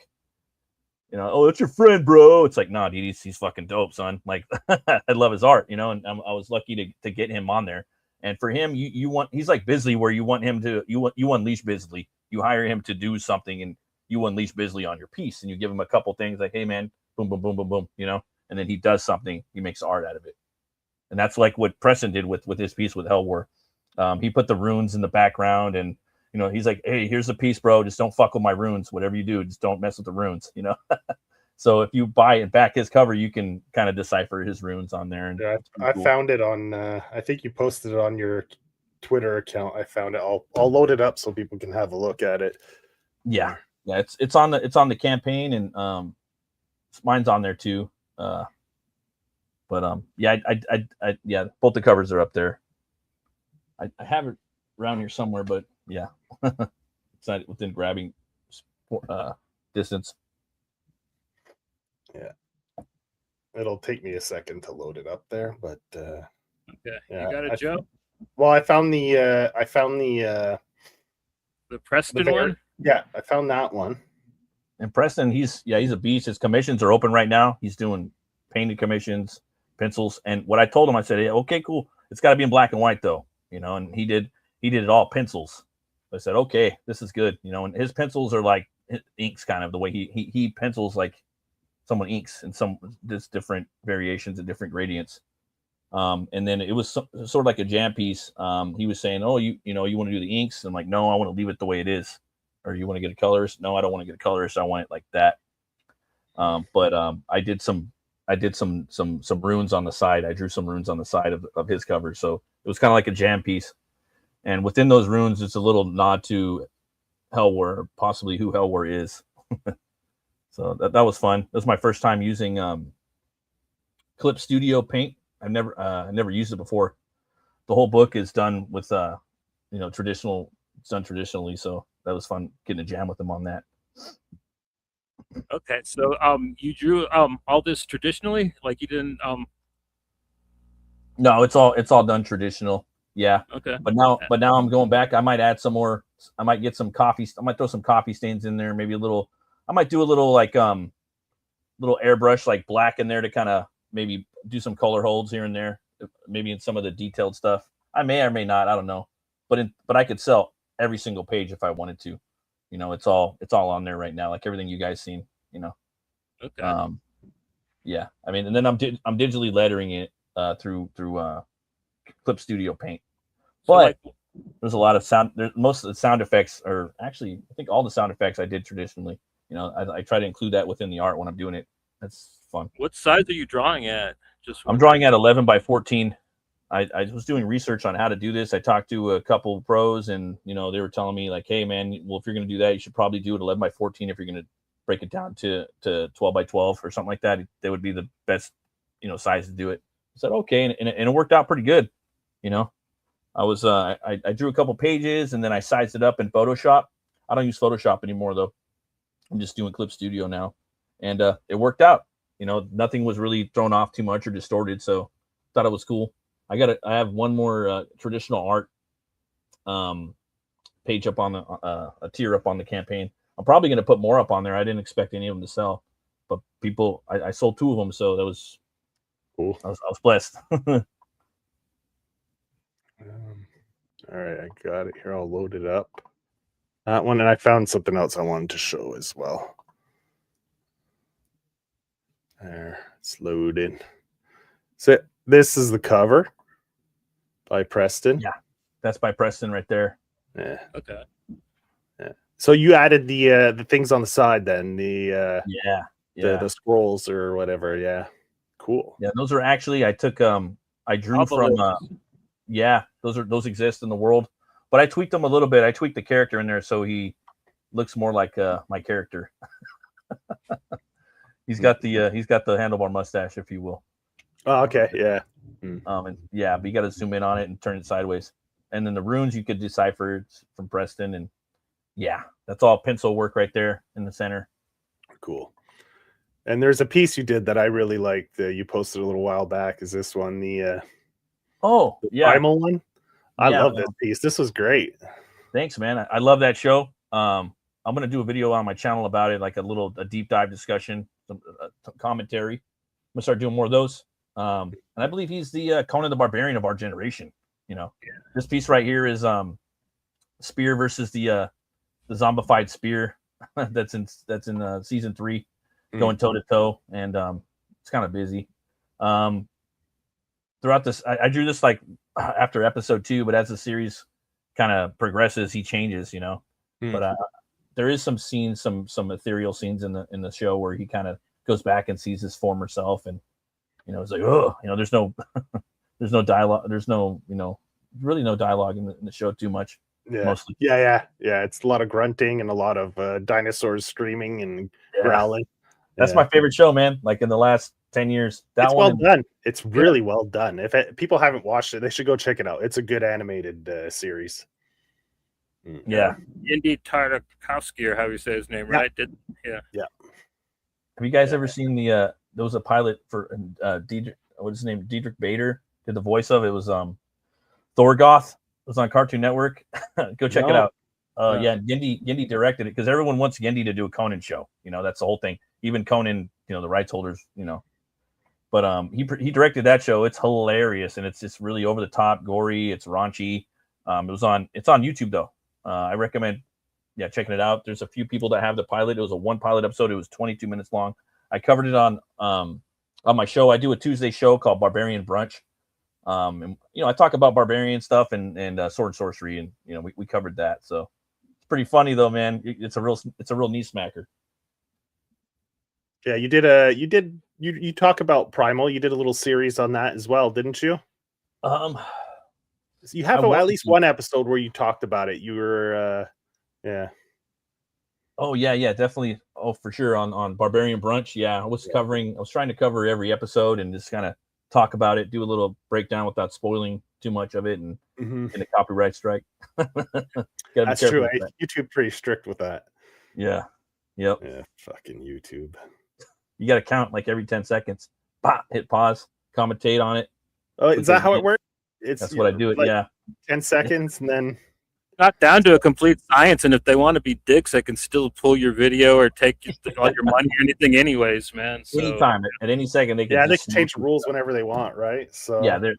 You know, oh, that's your friend, bro. It's like, nah, dude, he's fucking dope, son. Like, I love his art, you know, and I was lucky to get him on there. And for him, you want he's like Bisley, where you want him to you unleash Bisley. You hire him to do something, and you unleash Bisley on your piece, and you give him a couple things like, hey, man, boom, boom, boom, boom, boom, you know, and then he does something. He makes art out of it, and that's like what Preston did with his piece with HELWÄR. He put the runes in the background and. You know, he's like, hey, here's the piece, bro. Just don't fuck with my runes. Whatever you do, just don't mess with the runes, you know? So if you buy and back his cover, you can kind of decipher his runes on there. And yeah, I found it on, I think you posted it on your Twitter account. I found it. I'll load it up so people can have a look at it. Yeah. Yeah. It's on the campaign, and mine's on there too. But yeah, I yeah, both the covers are up there. I have it around here somewhere, but yeah, it's not within grabbing distance. Yeah, it'll take me a second to load it up there, but okay, yeah, you got it, Joe. Well, I found the Preston one. Yeah, I found that one. And Preston, he's a beast. His commissions are open right now. He's doing painted commissions, pencils, and what I told him, I said, yeah, okay, cool. It's got to be in black and white though, you know. And he did it all pencils. I said, okay, this is good, you know. And his pencils are like inks, kind of the way he pencils like someone inks, and some just different variations and different gradients. And then it was sort of like a jam piece. He was saying, oh, you want to do the inks? I'm like, no, I want to leave it the way it is. Or you want to get a colorist? No, I don't want to get a colorist. I want it like that. But I did some runes on the side. I drew some runes on the side of his cover. So it was kind of like a jam piece. And within those runes, it's a little nod to HELWÄR, possibly who HELWÄR is. So that was fun. That was my first time using Clip Studio Paint. I've never used it before. The whole book is done with traditional. It's done traditionally, so that was fun getting a jam with them on that. Okay, so you drew all this traditionally, like you didn't No, it's all done traditional. Yeah. Okay. But now I'm going back. I might add some more. I might get some coffee. I might throw some coffee stains in there. Maybe a little. I might do a little like little airbrush like black in there to kind of maybe do some color holds here and there. Maybe in some of the detailed stuff. I may or may not. I don't know. But I could sell every single page if I wanted to. It's all on there right now, like everything you guys seen. Okay. Yeah. I mean, and then I'm digitally lettering it through Clip Studio Paint. But there's a lot of sound. Most of the sound effects are actually, I think all the sound effects I did traditionally. I try to include that within the art when I'm doing it. That's fun. What size are you drawing at? I'm drawing at 11 by 14. I was doing research on how to do this. I talked to a couple of pros, and they were telling me like, "Hey, man, well, if you're going to do that, you should probably do it 11 by 14. If you're going to break it down to 12 by 12 or something like that, that would be the best size to do it." I said, "Okay," and it worked out pretty good. I was I drew a couple pages, and then I sized it up in Photoshop. I don't use Photoshop anymore though. I'm just doing Clip Studio now, and it worked out. Nothing was really thrown off too much or distorted, so thought it was cool. I have one more traditional art page up on the a tier up on the campaign. I'm probably going to put more up on there. I didn't expect any of them to sell, but I sold 2 of them, so that was cool. I was blessed. All right, I got it here. I'll load it up. That one, and I found something else I wanted to show as well. There, it's loaded. So this is the cover by Preston. Yeah, that's by Preston right there. Yeah. Okay. Yeah. So you added the things on the side then, the scrolls or whatever. Yeah. Cool. Yeah, those are actually I took I drew from those exist in the world, but I tweaked them a little bit. I tweaked the character in there so he looks more like my character. He's got the handlebar mustache, if you will. Oh, okay, yeah. But you got to zoom in on it and turn it sideways. And then the runes you could decipher from Preston, and that's all pencil work right there in the center. Cool. And there's a piece you did that I really liked. You posted a little while back. Is this one the primal one? I love this piece. This was great. Thanks, man. I love that show. I'm gonna do a video on my channel about it, like a deep dive discussion, some commentary. I'm gonna start doing more of those. And I believe he's the Conan the Barbarian of our generation. This piece right here is Spear versus the zombified Spear that's in season 3, going toe to toe, and it's kind of busy. Throughout this, I drew this like after episode 2, but as the series kind of progresses, he changes, But there is some scenes, some ethereal scenes in the show where he kind of goes back and sees his former self, and it's like, oh, there's no there's no dialogue, there's no really no dialogue in the show too much. Yeah. Mostly. Yeah. It's a lot of grunting and a lot of dinosaurs screaming and growling. That's my favorite show, man. Like in the last 10 years. It's well done. It's really well done. If people haven't watched it, they should go check it out. It's a good animated series. Yeah. Indy Tartakovsky, or how you say his name, right? Yeah. Have you guys ever seen there was a pilot for Diedrich, what's his name? Diedrich Bader did the voice of it. It was Thorgoth. It was on Cartoon Network. Go check it out. Gendy directed it because everyone wants Gendy to do a Conan show. That's the whole thing. Even Conan, the rights holders, But he directed that show. It's hilarious, and it's just really over the top, gory. It's raunchy. It's on YouTube though. I recommend checking it out. There's a few people that have the pilot. It was a 1 pilot episode. It was 22 minutes long. I covered it on my show. I do a Tuesday show called Barbarian Brunch. And I talk about barbarian stuff and sword and sorcery, and we covered that. So it's pretty funny though, man. It's a real knee smacker. Yeah, you talk about Primal. You did a little series on that as well, didn't you? You have at least one episode where you talked about it. You were Oh yeah, definitely. Oh, for sure on Barbarian Brunch. Yeah, I was trying to cover every episode and just kind of talk about it, do a little breakdown without spoiling too much of it, and get a copyright strike. That's true. YouTube's pretty strict with that. Yeah. Yep. Yeah, fucking YouTube. You got to count like every 10 seconds. Hit pause, commentate on it. Oh, is that how it works? That's what I do it. Like yeah. 10 seconds and then. Not down to a complete science, and if they want to be dicks, they can still pull your video or take all your money or anything, anyways, man. So, anytime, at any second, they can. Yeah, they can change the rules whenever they want, right? So yeah, they're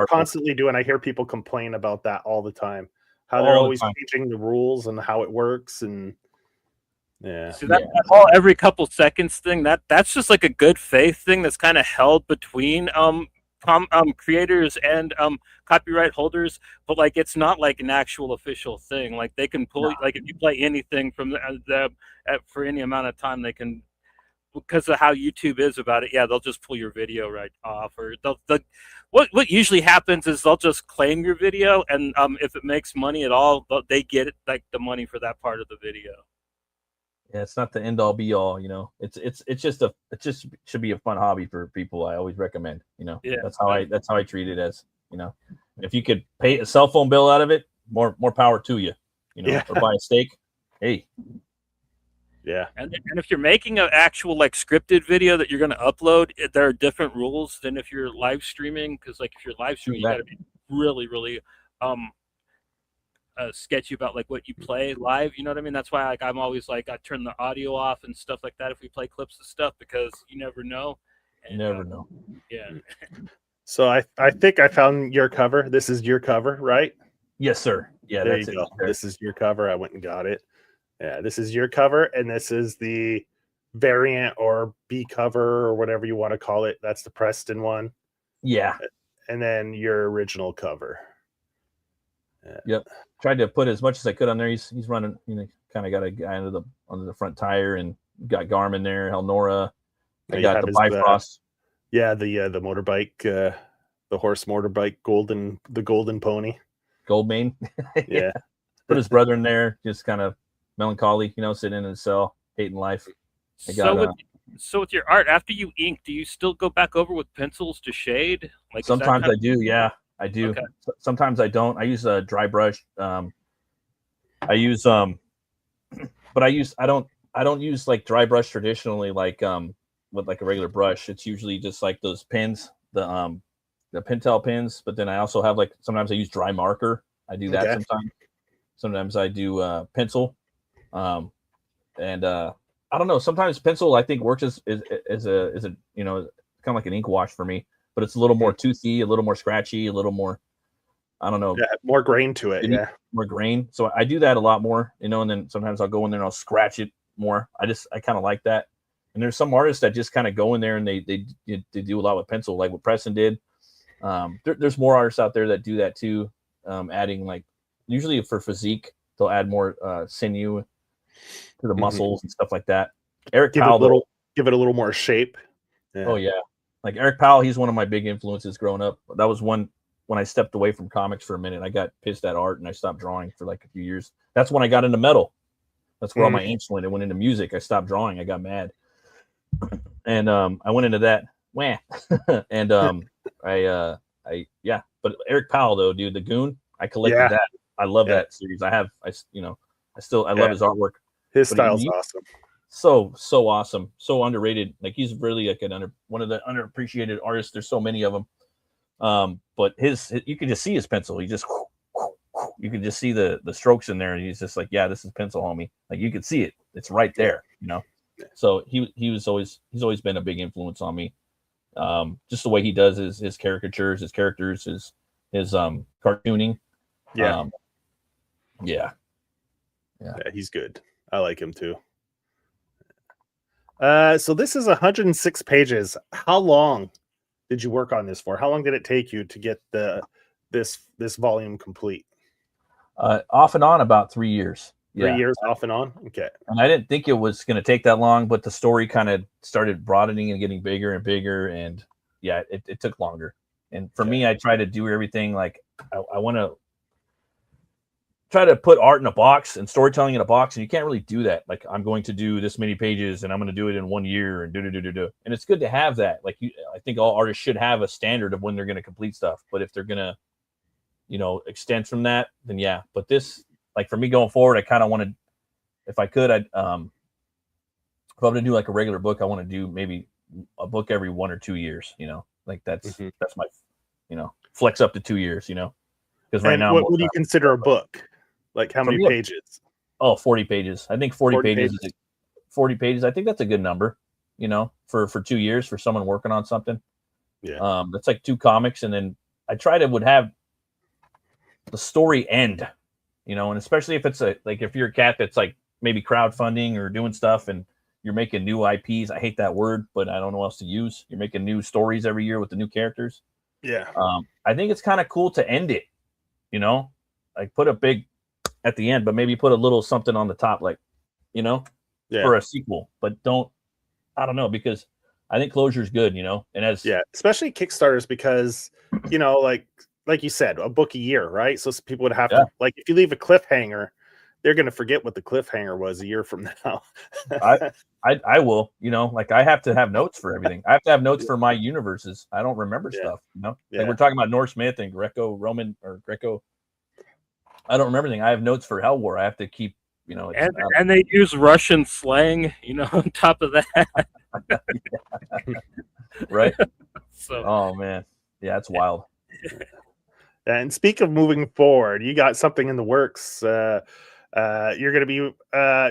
constantly doing. I hear people complain about that all the time. How they're always changing the rules and how it works, and see that whole every couple seconds thing. That's just like a good faith thing that's kind of held between creators and copyright holders, but like it's not like an actual official thing. Like they can pull like if you play anything from for any amount of time, they can, because of how YouTube is about it. Yeah, they'll just pull your video right off, or what usually happens is they'll just claim your video, and if it makes money at all, they get it, like the money for that part of the video. Yeah, it's not the end all be all, you know. It just should be a fun hobby for people. I always recommend, you know. Yeah, that's how I treat it, as, you know. If you could pay a cell phone bill out of it, more power to you, you know. Or buy a steak. Hey. Yeah. And if you're making an actual like scripted video that you're going to upload, there are different rules than if you're live streaming, because like if you're live streaming, you got to be really, really sketchy about like what you play live, you know what I mean? That's why like I'm always like I turn the audio off and stuff like that if we play clips of stuff, because you never know. And, you never know. Yeah. So I think I found your cover. This is your cover, right? Yes, sir. Yeah, there you go. This is your cover. I went and got it. Yeah, this is your cover, and this is the variant or B cover or whatever you want to call it. That's the Preston one. Yeah. And then your original cover. Yep. Tried to put as much as I could on there. He's running, you know, kind of got a guy under the front tire, and got Garmin there, Helnora. I got the Bifrost. The motorbike, the horse motorbike, the golden pony. Goldmane. Yeah. Put his brother in there, just kind of melancholy, you know, sitting in his cell, hating life. So with your art, after you ink, do you still go back over with pencils to shade? Like sometimes I do, yeah, I do. Okay. Sometimes I don't. I use a dry brush. I don't use like dry brush traditionally, like with like a regular brush. It's usually just like those pins, the Pentel pins. But then I also have like sometimes I use dry marker. I do that sometimes. Sometimes I do pencil. I don't know. Sometimes pencil I think works as a you know, kind of like an ink wash for me, but it's a little more toothy, a little more scratchy, a little more, I don't know. Yeah, more grain to it. Yeah, more grain. So I do that a lot more, you know. And then sometimes I'll go in there and I'll scratch it more. I kind of like that. And there's some artists that just kind of go in there and they do a lot with pencil, like what Preston did. There's more artists out there that do that too, adding like usually for physique they'll add more sinew to the muscles and stuff like that. Eric Powell, give it a little more shape. Yeah. Oh yeah, like Eric Powell, he's one of my big influences growing up. That was one when I stepped away from comics for a minute. I got pissed at art and I stopped drawing for like a few years. That's when I got into metal. That's where all my angst went. It went into music. I stopped drawing. I got mad, and I went into that. Wah. And But Eric Powell though, dude, the Goon, I collected that. I love that series. I love his artwork. His style's awesome. So awesome. So underrated. Like he's really like one of the underappreciated artists. There's so many of them. But you can just see his pencil. You can just see the strokes in there, and he's just like, yeah, this is pencil, homie. Like you can see it. It's right there, you know. So he's always been a big influence on me. Just the way he does his caricatures, his characters, his cartooning. Yeah, he's good. I like him too. So this is 106 pages. How long did you work on this for? How long did it take you to get this volume complete? Off and on about 3 years. 3 years off and on. Okay. And I didn't think it was going to take that long, but the story kind of started broadening and getting bigger and bigger, and it took longer. And for me, I try to do everything like I want to. try to put art in a box and storytelling in a box, and you can't really do that. Like, I'm going to do this many pages and I'm going to do it in 1 year and do. And it's good to have that. Like, I think all artists should have a standard of when they're going to complete stuff. But if they're going to, extend from that, then yeah. But this, like, for me going forward, I kind of want to, if I could, if I'm going to do like a regular book, I want to do maybe a book every 1 or 2 years, like that's my, flex up to 2 years, because right now, what do you consider a book? Like, how many pages? 40 pages. I think 40 pages is 40 pages. I think that's a good number, for 2 years for someone working on something. Yeah. That's like 2 comics. And then I would have the story end, and especially if it's if you're a cat that's like maybe crowdfunding or doing stuff and you're making new IPs. I hate that word, but I don't know what else to use. You're making new stories every year with the new characters. Yeah. I think it's kind of cool to end it, like put a big at the end, but maybe put a little something on the top, like, for a sequel, but I don't know, because I think closure is good, and especially Kickstarters, because, like you said, a book a year, right? So people would have to, like, if you leave a cliffhanger, they're going to forget what the cliffhanger was a year from now. I will, like, I have to have notes for everything. I have to have notes for my universes. I don't remember stuff, Like, we're talking about Norse myth and Greco-Roman or Greco. I don't remember anything. I have notes for HELWÄR. I have to keep, and they use Russian slang, on top of that. Right. So, oh man. Yeah, it's wild. And speak of moving forward, you got something in the works. You're going to be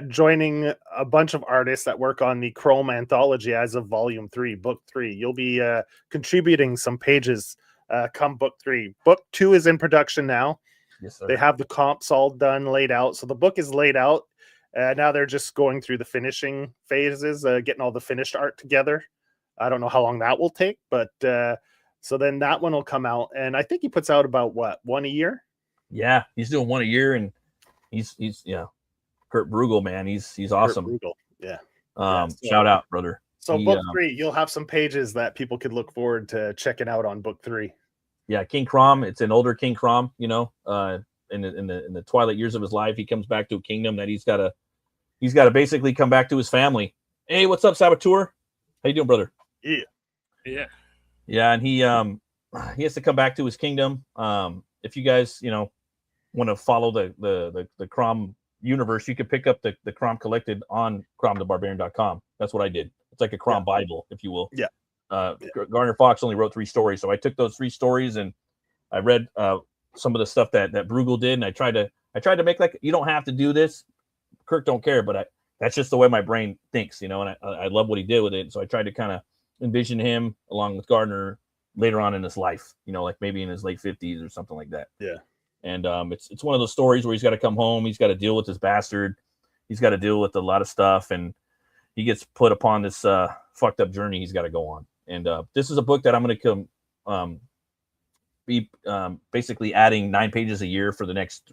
joining a bunch of artists that work on the Chrome anthology as of Volume 3, Book 3. You'll be contributing some pages come Book 3. Book 2 is in production now. Yes, sir. They have the comps all done, laid out. So the book is laid out. Now they're just going through the finishing phases, getting all the finished art together. I don't know how long that will take, but so then that one will come out. And I think he puts out about, one a year? Yeah, he's doing one a year, and he's Kurt Bruegel, man. He's awesome. Kurt Bruegel. Yeah. Shout out, brother. So Book 3, you'll have some pages that people could look forward to checking out on Book 3. Yeah, King Crom. It's an older King Crom, in the twilight years of his life. He comes back to a kingdom that he's got to basically come back to his family. Hey, what's up, Saboteur? How you doing, brother? Yeah. And he has to come back to his kingdom. If you guys, want to follow the Crom universe, you could pick up the Crom Collected on cromthebarbarian.com. That's what I did. It's like a Crom Bible, if you will. Yeah. Garner Fox only wrote 3 stories, so I took those 3 stories and I read some of the stuff that Bruegel did, and I tried to make, like, you don't have to do this. Kirk don't care, but that's just the way my brain thinks, and I love what he did with it. So I tried to kind of envision him along with Gardner later on in his life, like maybe in his late 50s or something like that. Yeah. And it's one of those stories where he's got to come home, he's got to deal with his bastard, he's got to deal with a lot of stuff, and he gets put upon this fucked up journey he's got to go on. And this is a book that I'm going to be basically adding 9 pages a year for the next,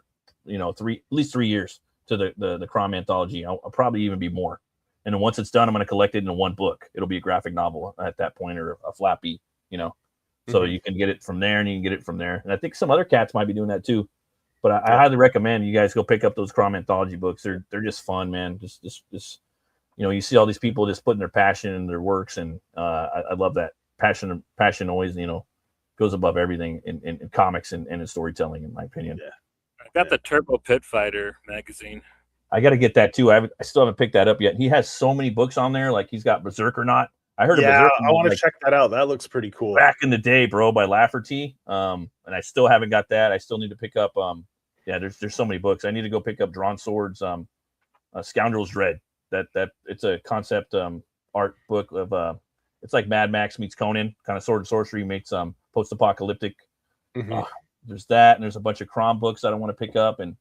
at least 3 years to the Crom anthology. I'll probably even be more. And then once it's done, I'm going to collect it in one book. It'll be a graphic novel at that point, or a flappy, so you can get it from there and you can get it from there. And I think some other cats might be doing that too. But I highly recommend you guys go pick up those Crom anthology books. They're just fun, man. Just you see all these people just putting their passion in their works, and I love that passion. Passion always, goes above everything in comics and in storytelling, in my opinion. Yeah. I got the Turbo Pit Fighter magazine. I got to get that too. I still haven't picked that up yet. He has so many books on there. Like, he's got Berserker Knot. I heard of Berserker. I want to check that out. That looks pretty cool. Back in the day, bro, by Lafferty. And I still haven't got that. I still need to pick up. There's so many books. I need to go pick up Drawn Swords, Scoundrel's Dread. That it's a concept art book of it's like Mad Max meets Conan, kind of sword and sorcery meets post-apocalyptic. Mm-hmm. There's that, and there's a bunch of Crom books that I want to pick up. And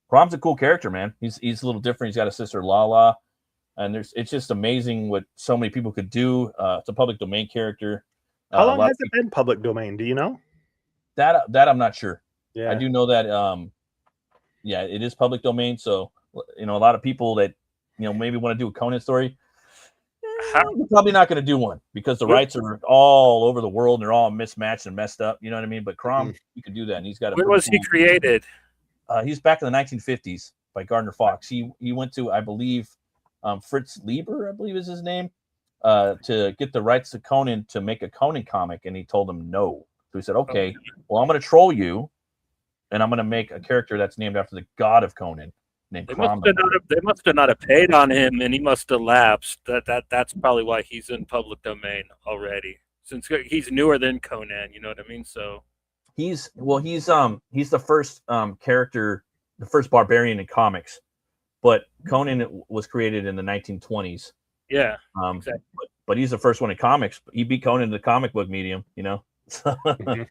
Crom's a cool character, man. He's a little different. He's got a sister, Lala, and it's just amazing what so many people could do. It's a public domain character. How long has it been public domain? Do you know? That I'm not sure. Yeah, I do know that. It is public domain. So a lot of people that maybe want to do a Conan story. We're probably not going to do one because the rights are all over the world and they're all mismatched and messed up. You know what I mean? But Crom, you can do that, and he's got. When was he created? He's back in the 1950s by Gardner Fox. He went to, I believe, Fritz Lieber, I believe is his name, to get the rights to Conan to make a Conan comic, and he told him no. So he said, okay, well, I'm going to troll you, and I'm going to make a character that's named after the god of Conan. Named They must have not have paid on him, and he must have lapsed. That's probably why he's in public domain already, since he's newer than Conan. You know what I mean? So he's the first character, the first barbarian in comics, but Conan was created in the 1920s. Yeah, exactly. But he's the first one in comics. He beat Conan in the comic book medium, you know. And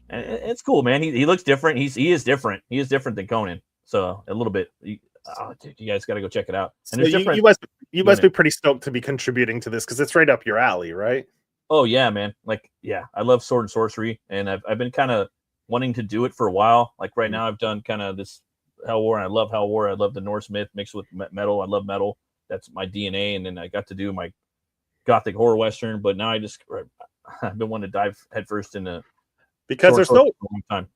it's cool, man. He looks different. He is different. He is different than Conan. So a little bit. Dude, you guys got to go check it out. And so you must be pretty stoked to be contributing to this because it's right up your alley, right? Oh yeah, man. Like, yeah, I love sword and sorcery, and I've been kind of wanting to do it for a while. Like right now, I've done kind of this HELWÄR, and I love HELWÄR. I love the Norse myth mixed with metal. I love metal. That's my DNA. And then I got to do my gothic horror western, but now I've been wanting to dive headfirst into because there's no long time.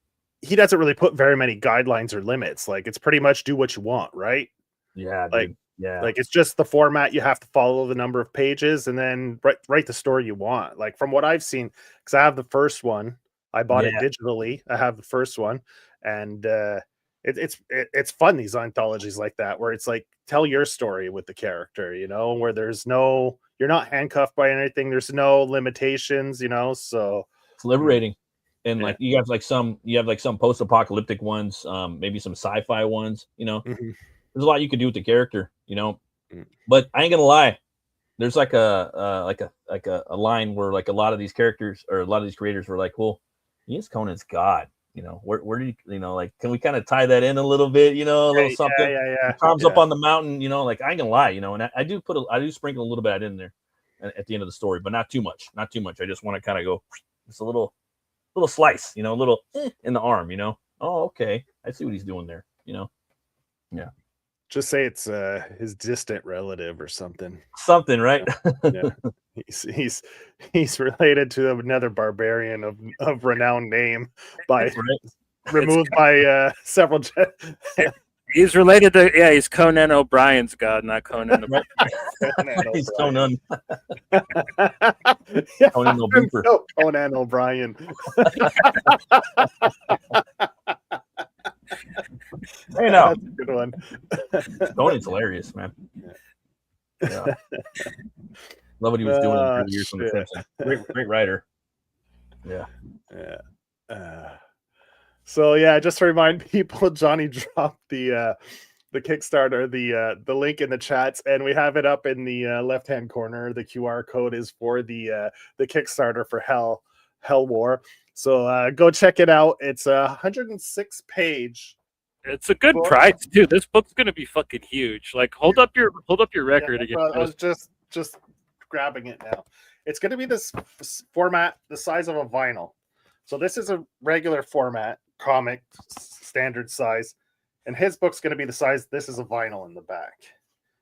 He doesn't really put very many guidelines or limits. Like it's pretty much do what you want, right? Yeah, like dude. Yeah, like it's just the format. You have to follow the number of pages and then write the story you want. Like from what I've seen, because I have the first one, I bought it digitally. I have the first one, and it's fun, these anthologies like that where it's like tell your story with the character, you know, where you're not handcuffed by anything. There's no limitations, you know, so it's liberating. And like you have some post-apocalyptic ones, maybe some sci-fi ones, you know. There's a lot you can do with the character, you know. But I ain't gonna lie, there's like a line where like a lot of these characters or a lot of these creators were like, well, he is Conan's god, you know. Where do you know, like, can we kind of tie that in a little bit, you know, a little something? Yeah. Tom's up on the mountain, you know, like I ain't gonna lie, you know, and I do sprinkle a little bit in there at the end of the story, but not too much. I just want to kind of go just a little slice, you know, a little in the arm, you know. Oh, okay, I see what he's doing there, you know. Yeah, just say it's his distant relative or something, right? Yeah. He's related to another barbarian of renowned name by removed by several he's related to he's Conan O'Brien's god, not Conan he's Conan. Conan Conan O'Brien. Hey, no, that's a good one. Conan's hilarious, man. Yeah. Love what he was doing in 30 years from the Simpsons. Great writer. Yeah. So yeah, just to remind people, Johnny dropped the Kickstarter, the link in the chats, and we have it up in the left hand corner. The QR code is for the Kickstarter for HELWÄR. So go check it out. It's a 106 page. It's a good price too. This book's gonna be fucking huge. Like hold up your record again. I was just grabbing it now. It's gonna be this format, the size of a vinyl. So this is a regular format, comic standard size, and his book's going to be the size. This is a vinyl in the back,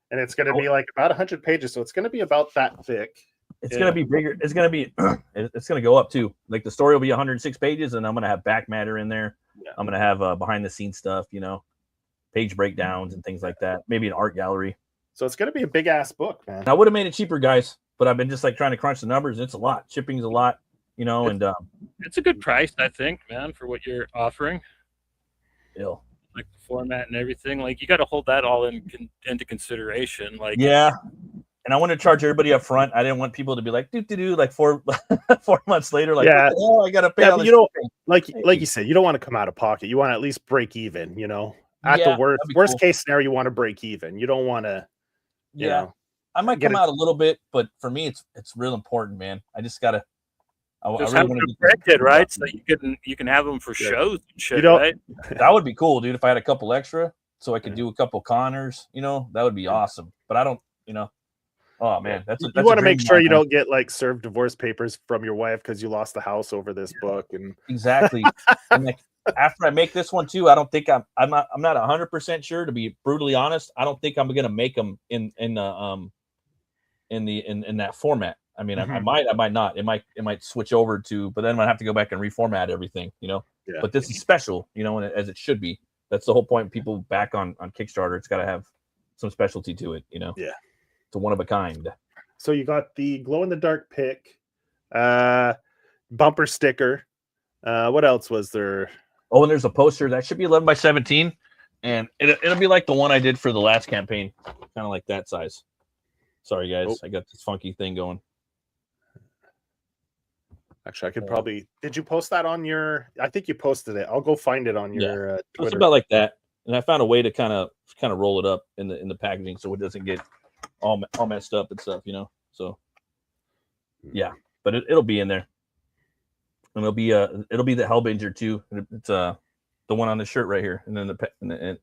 and it's going to be like about 100 pages. So it's going to be about that thick. It's going to be bigger. It's going to be. It's going to go up too. Like the story will be 106 pages, and I'm going to have back matter in there. Yeah. I'm going to have behind the scenes stuff, you know, page breakdowns and things like that. Maybe an art gallery. So it's going to be a big ass book, man. I would have made it cheaper, guys, but I've been just like trying to crunch the numbers. It's a lot. Shipping's a lot. You know, and it's a good price, I think, man, for what you're offering. Ill. Like the format and everything. Like you got to hold that all into consideration. Like, yeah. And I want to charge everybody up front. I didn't want people to be like, like 4 months later, like, yeah, oh, I got to pay. Yeah, you don't like you said, you don't want to come out of pocket. You want to at least break even. You know, at the worst case scenario, you want to break even. You don't want to. You know, I might come out a little bit, but for me, it's real important, man. I just gotta. I really have them printed, right? So you can have them for shows and shit, right? That would be cool, dude. If I had a couple extra, so I could do a couple Connors, you know, that would be awesome. But I don't, you know. Oh man, that's you want to make sure you don't get like served divorce papers from your wife because you lost the house over this book, and exactly. And like after I make this one too, I don't think I'm not 100% sure, to be brutally honest. I don't think I'm gonna make them in that format. I mean, I might not. It might switch over to, but then I have to go back and reformat everything, you know. Yeah. But this is special, you know, and as it should be. That's the whole point. People back on Kickstarter, it's got to have some specialty to it, you know. Yeah. It's a one of a kind. So you got the glow in the dark pick, bumper sticker. What else was there? Oh, and there's a poster that should be 11 by 17, and it'll be like the one I did for the last campaign, kind of like that size. Sorry, guys, I got this funky thing going. Actually, I could probably. Did you post that on your? I think you posted it. I'll go find it on your Twitter. It's about like that, and I found a way to kind of roll it up in the packaging so it doesn't get all messed up and stuff, you know. So yeah, but it'll be in there, and it'll be the Hellbender too. It's the one on the shirt right here, and then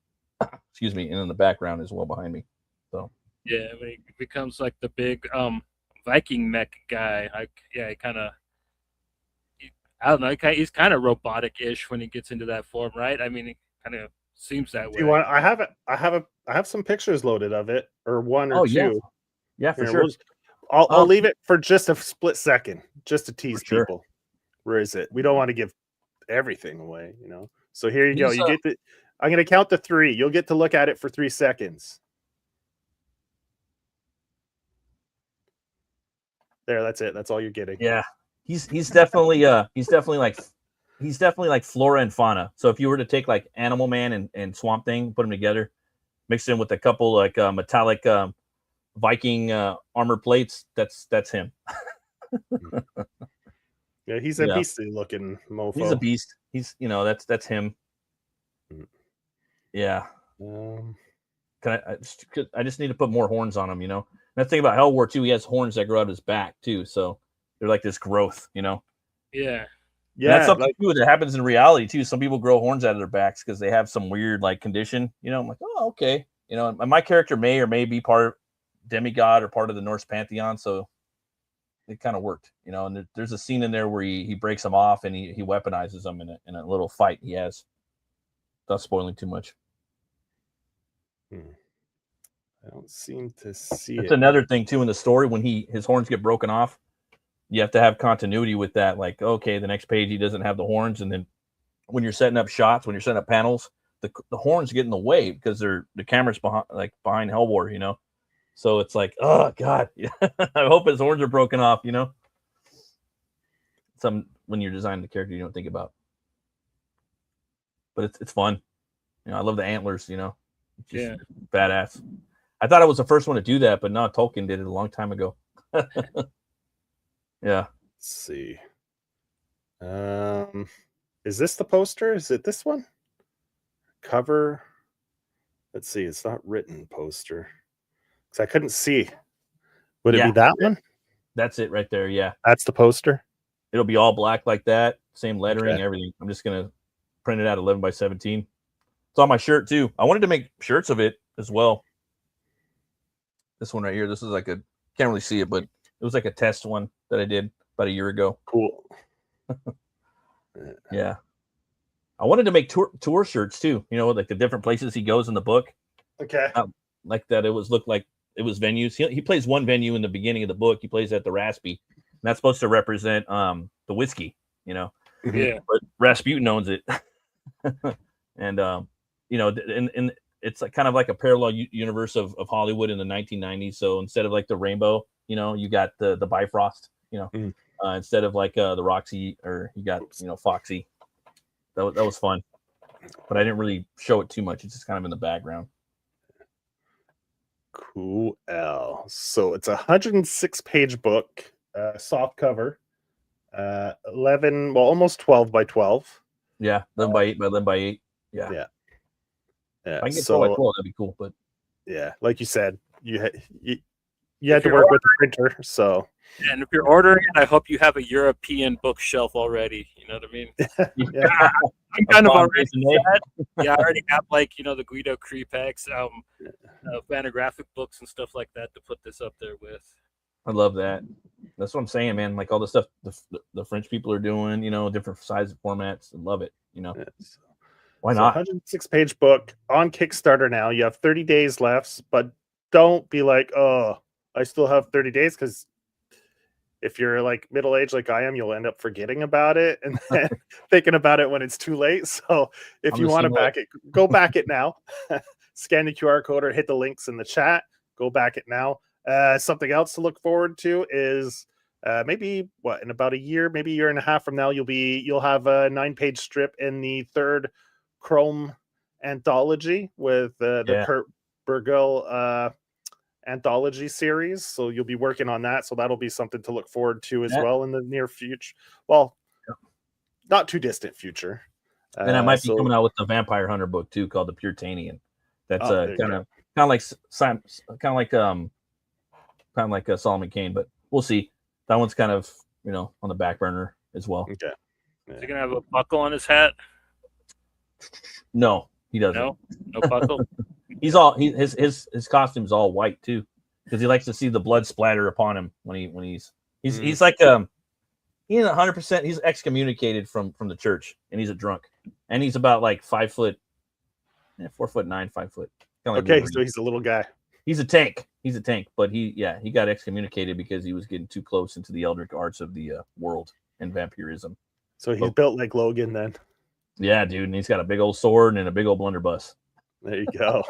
excuse me, and in the background as well behind me. So yeah, when he becomes like the big Viking mech guy, he kind of. I don't know. He's kind of robotic-ish when he gets into that form, right? I mean, it kind of seems that way. You want? I have some pictures loaded of it, or one or two. Yeah, for sure. I'll leave it for just a split second, just to tease people. Where is it? We don't want to give everything away, you know. So here you go. You get the. I'm going to count to 3. You'll get to look at it for 3 seconds. There, that's it. That's all you're getting. Yeah. He's definitely like flora and fauna. So if you were to take like Animal Man and Swamp Thing, put them together, mix in with a couple like metallic Viking armor plates, that's him. Yeah, he's a beastly looking mofo. He's a beast. He's that's him. Yeah. I just need to put more horns on him, you know. And the thing about HELWÄR too, he has horns that grow out his back too, so they're like this growth, you know. Yeah. And that's something too that happens in reality too. Some people grow horns out of their backs because they have some weird like condition. You know, I'm like, oh, okay. You know, and my character may or may be part of demigod or part of the Norse pantheon, so it kind of worked, you know. And there's a scene in there where he breaks them off and he weaponizes them in a little fight he has. Not spoiling too much. I don't seem to see It's it. another thing too in the story when his horns get broken off. You have to have continuity with that. Like, okay, the next page he doesn't have the horns, and then when you're setting up shots, when you're setting up panels, the horns get in the way because the camera's behind HELWÄR, you know. So it's like, oh god, I hope his horns are broken off, you know. When you're designing the character, you don't think about, but it's fun. You know, I love the antlers, you know. Just badass. I thought I was the first one to do that, but no, Tolkien did it a long time ago. Yeah. Let's see. Is this the poster? Is it this one? Cover. Let's see. It's not written poster. Because I couldn't see. Would it be that one? That's it right there. Yeah. That's the poster. It'll be all black like that. Same lettering, everything. I'm just gonna print it out 11 by 17. It's on my shirt too. I wanted to make shirts of it as well. This one right here. This is like can't really see it, but it was like a test one that I did about a year ago. Cool. Yeah. I wanted to make tour shirts too, you know, like the different places he goes in the book. Okay. Like that looked like it was venues. He plays one venue in the beginning of the book. He plays at the Raspy. And that's supposed to represent the whiskey, you know. Yeah. But Rasputin owns it. And you know, and it's like kind of like a parallel universe of Hollywood in the 1990s. So instead of like the rainbow, you know, you got the Bifrost, you know, instead of like the Roxy, or you got, you know, Foxy. That was fun, but I didn't really show it too much. It's just kind of in the background. Cool. So it's a 106-page book, soft cover, 11, well, almost 12 by 12. Yeah, 11 by 8 by 11 by 8. Yeah. Yeah. If I can get 12 by 12, that'd be cool. But yeah, like you said, you had to work with the printer, so. And if you're ordering it, I hope you have a European bookshelf already. You know what I mean? Yeah. I'm kind of already set. Yeah, I already have, like, you know, the Guido Crepex, fanographic books and stuff like that to put this up there with. I love that. That's what I'm saying, man. Like all the stuff the French people are doing, you know, different size formats. I love it. You know, why not? 106-page book on Kickstarter now. You have 30 days left, but don't be like, oh, I still have 30 days, because if you're like middle-aged like I am, you'll end up forgetting about it and then thinking about it when it's too late. So if I'm you the want to same way. back it, go back it now. Scan the QR code or hit the links in the chat. Go back it now. Something else to look forward to is maybe in about a year, maybe a year and a half from now, you'll have a 9-page strip in the third Chrome anthology with the Kurt Burgell anthology series. So you'll be working on that. So that'll be something to look forward to as well in the near future. Well, not too distant future. And I might be coming out with the Vampire Hunter book too, called The Puritanian. That's kind of like Solomon Kane, but we'll see. That one's kind of on the back burner as well. Okay. Is he gonna have a buckle on his hat? No, he doesn't. No buckle. His costume's all white too, because he likes to see the blood splatter upon him when he's like he's 100%. He's excommunicated from the church, and he's a drunk, and he's about like 5 foot, 4'9", 5 foot. Like okay, so he's a little guy. He's a tank. But he got excommunicated because he was getting too close into the eldritch arts of the world and vampirism. So he's built like Logan then. Yeah, dude, and he's got a big old sword and a big old blunderbuss. There you go.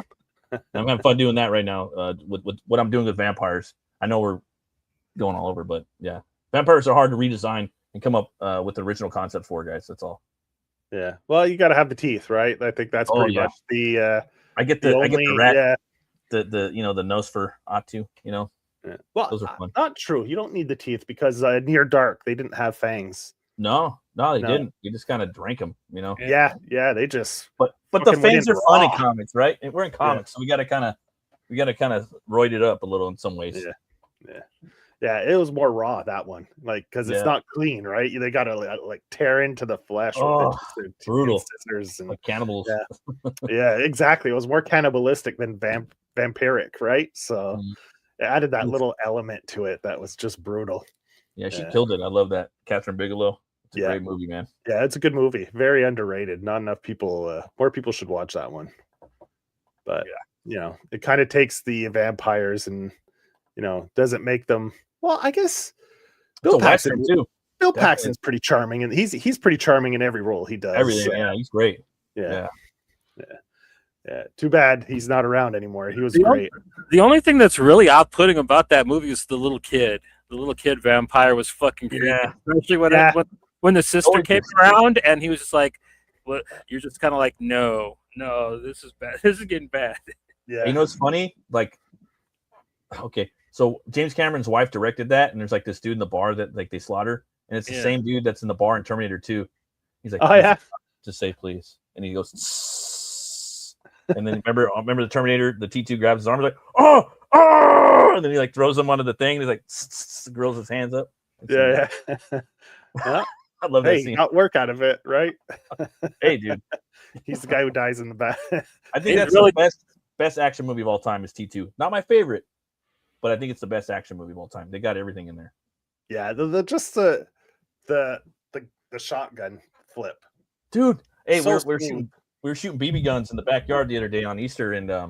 I'm having fun doing that right now with what I'm doing with vampires. I know we're going all over, but yeah, vampires are hard to redesign and come up with the original concept for, guys. That's all. Yeah. Well, you got to have the teeth, right? I think that's pretty much the. I get the rat, the Nosferatu. Yeah. Well, those are fun. Not true. You don't need the teeth because Near Dark they didn't have fangs. No, they didn't. You just kind of drank them, Yeah, they just. But the fangs are fun in comics, right? And we're in comics, so we got to kind of roid it up a little in some ways. Yeah. It was more raw, that one, like because it's not clean, right? They got to like tear into the flesh. With brutal scissors and like cannibals. Yeah, exactly. It was more cannibalistic than vampiric, right? So it added that little element to it that was just brutal. Yeah, she killed it. I love that. Catherine Bigelow. It's a great movie, man. Yeah, it's a good movie. Very underrated. Not enough people. More people should watch that one. But it kind of takes the vampires and doesn't make them. Well, I guess Bill Paxton too. Bill Paxton's pretty charming, and he's pretty charming in every role he does. Everything. Yeah, he's great. Yeah. Too bad he's not around anymore. He was great. The only thing that's really off-putting about that movie is the little kid. The little kid vampire was fucking creepy. Yeah. Especially when the sister came around, and he was just like, "What?" You're just kind of like, "No, this is bad. This is getting bad." Yeah. You know what's funny? Like, okay, so James Cameron's wife directed that, and there's like this dude in the bar that like they slaughter, and it's the same dude that's in the bar in Terminator 2. He's like, "Oh yeah, just say please," and he goes, "Tss." And then remember the Terminator, the T2 grabs his arm, like, oh, and then he like throws him onto the thing, and he's like, grills his hands up. Yeah. I love that scene. Got work out of it, right? Hey, dude, he's the guy who dies in the back. I think that's really the best action movie of all time is T2. Not my favorite, but I think it's the best action movie of all time. They got everything in there. Yeah, the shotgun flip, dude. Hey, so we were shooting BB guns in the backyard the other day on Easter, and I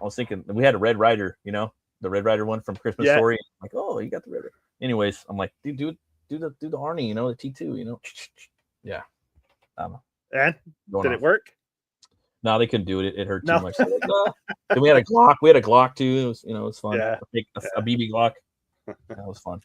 was thinking we had a Red Ryder, the Red Ryder one from Christmas Story. I'm like, oh, you got the Red Ryder. Anyways, I'm like, dude, do the Arnie, the T2, Yeah. I don't know. And did it work? No, they couldn't do it. It hurt too much. Like, Then we had a Glock. We had a Glock too. It was, it was fun. Yeah. A BB Glock. That was fun.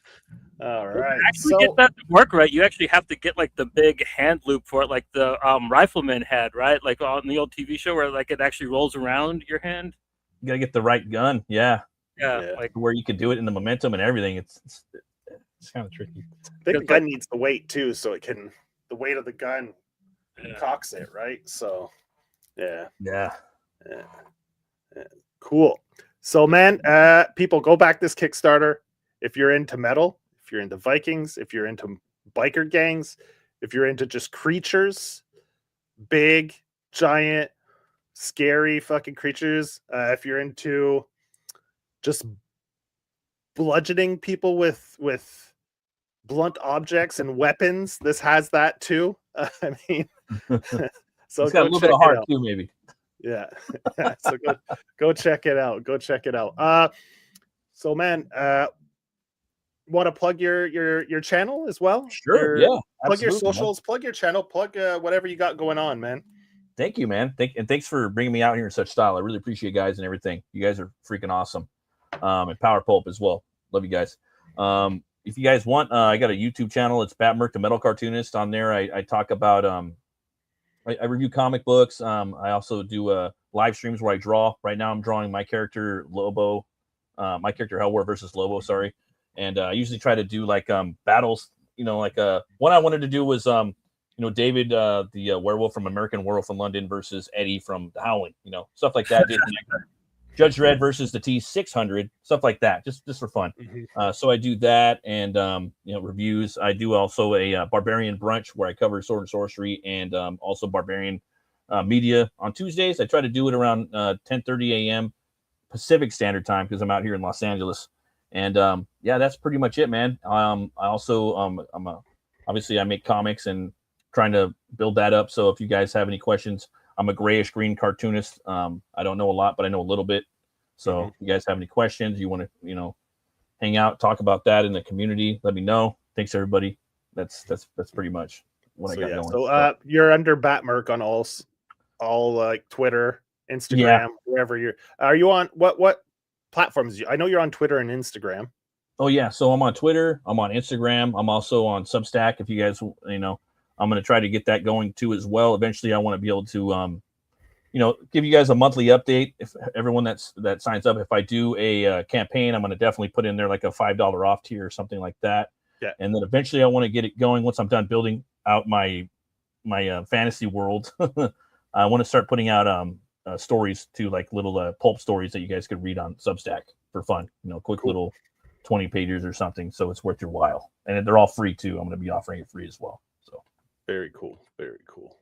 All right. To actually get that to work right, you actually have to get like the big hand loop for it, like the rifleman had, right? Like on the old TV show where like it actually rolls around your hand. You gotta get the right gun. Yeah. Like where you can do it in the momentum and everything. It's kind of tricky. I think the gun needs the weight too, so it can the weight of the gun cocks it, right? So yeah. Cool. So man, people, go back this Kickstarter. If you're into metal, if you're into Vikings, if you're into biker gangs, if you're into just creatures, big, giant, scary fucking creatures, if you're into just bludgeoning people with blunt objects and weapons, this has that too. I mean, so it's got a little bit of heart too, maybe. Yeah. So go check it out. Go check it out. So man, want to plug your channel as well? Sure. Plug Absolutely, your man. socials, plug your channel, plug whatever you got going on, man. Thank you, man. Thanks for bringing me out here in such style. I really appreciate you guys and everything. You guys are freaking awesome. And Power Pulp as well. Love you guys. If you guys want, I got a YouTube channel. It's Batt Murk, the Metal Cartoonist. On there, I talk about I review comic books. I also do live streams where I draw. Right now, I'm drawing my character Lobo, my character HELWÄR versus Lobo. Sorry, and I usually try to do like battles. You know, like one I wanted to do was David, the werewolf from American Werewolf in London versus Eddie from The Howling, stuff like that. Judge Dredd versus the T-600, stuff like that, just for fun. So I do that, and reviews. I do also a Barbarian Brunch where I cover sword and sorcery, and also Barbarian media on Tuesdays. I try to do it around 10:30 a.m. Pacific Standard Time because I'm out here in Los Angeles. And that's pretty much it, man. I also obviously I make comics and trying to build that up. So if you guys have any questions, I'm a grayish green cartoonist. I don't know a lot, but I know a little bit. So if you guys have any questions, you want to, hang out, talk about that in the community, let me know. Thanks everybody. That's pretty much what I got going. So you're under Batt Murk on all like Twitter, Instagram, wherever are you on what platforms? I know you're on Twitter and Instagram. Oh yeah. So I'm on Twitter. I'm on Instagram. I'm also on Substack. If you guys, I'm going to try to get that going too as well. Eventually, I want to be able to, give you guys a monthly update. If everyone that signs up, if I do a campaign, I'm going to definitely put in there like a $5 off tier or something like that. Yeah. And then eventually, I want to get it going once I'm done building out my fantasy world. I want to start putting out stories to like little pulp stories that you guys could read on Substack for fun. Quick little 20 pages or something. So it's worth your while, and they're all free too. I'm going to be offering it free as well. Very cool. Very cool.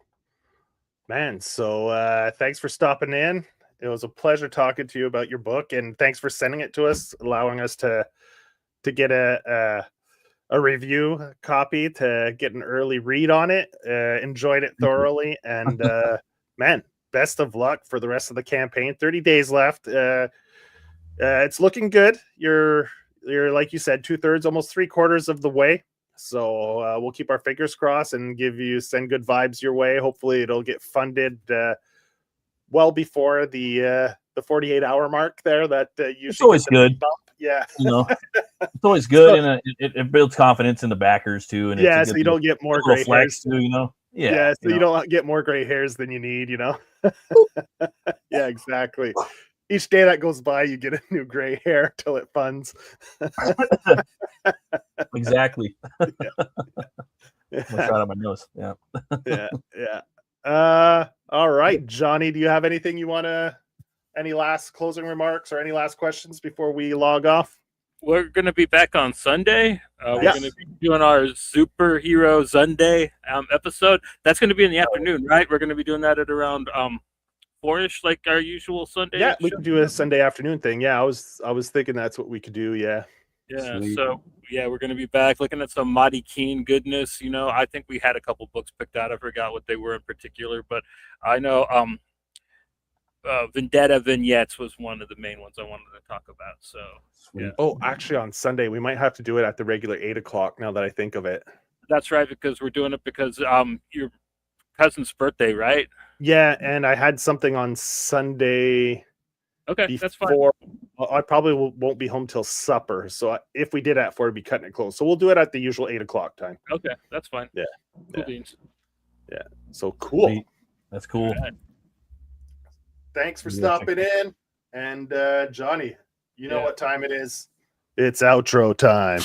Man, so thanks for stopping in. It was a pleasure talking to you about your book, and thanks for sending it to us, allowing us to get a review copy, to get an early read on it. Enjoyed it thoroughly, and man, best of luck for the rest of the campaign. 30 days left. It's looking good. You're like you said, 2/3, almost 3/4 of the way. So we'll keep our fingers crossed and send good vibes your way. Hopefully it'll get funded well before the 48-hour mark there. That it's always good. Yeah, it's always good, and it builds confidence in the backers too. And so you don't get more gray hairs too. So you don't get more gray hairs than you need. Yeah, exactly. Each day that goes by, you get a new gray hair till it funds. Exactly. I'm shot on my nose. Yeah. Yeah. All right, Johnny, do you have anything any last closing remarks or any last questions before we log off? We're going to be back on Sunday. We're going to be doing our Superhero Sunday episode. That's going to be in the afternoon, right? We're going to be doing that at around 4-ish, like our usual Sunday. Yeah, we could do a Sunday afternoon thing. Yeah, I was thinking that's what we could do. Yeah. Sweet. So we're going to be back looking at some Monty Keene goodness. I think we had a couple books picked out. I forgot what they were in particular, but I know Vendetta Vignettes was one of the main ones I wanted to talk about. So sweet. Yeah. Oh, actually on Sunday we might have to do it at the regular 8 o'clock now that I think of it. That's right, because we're doing it because your cousin's birthday, right? Yeah, and I had something on Sunday. Okay, that's fine. I probably won't be home till supper. So if we did at 4, it'd be cutting it close. So we'll do it at the usual 8 o'clock time. Okay, that's fine. Yeah. Cool beans. Yeah. So cool. Sweet. That's cool. Right. Thanks for stopping in. And Johnny, you know what time it is. It's outro time.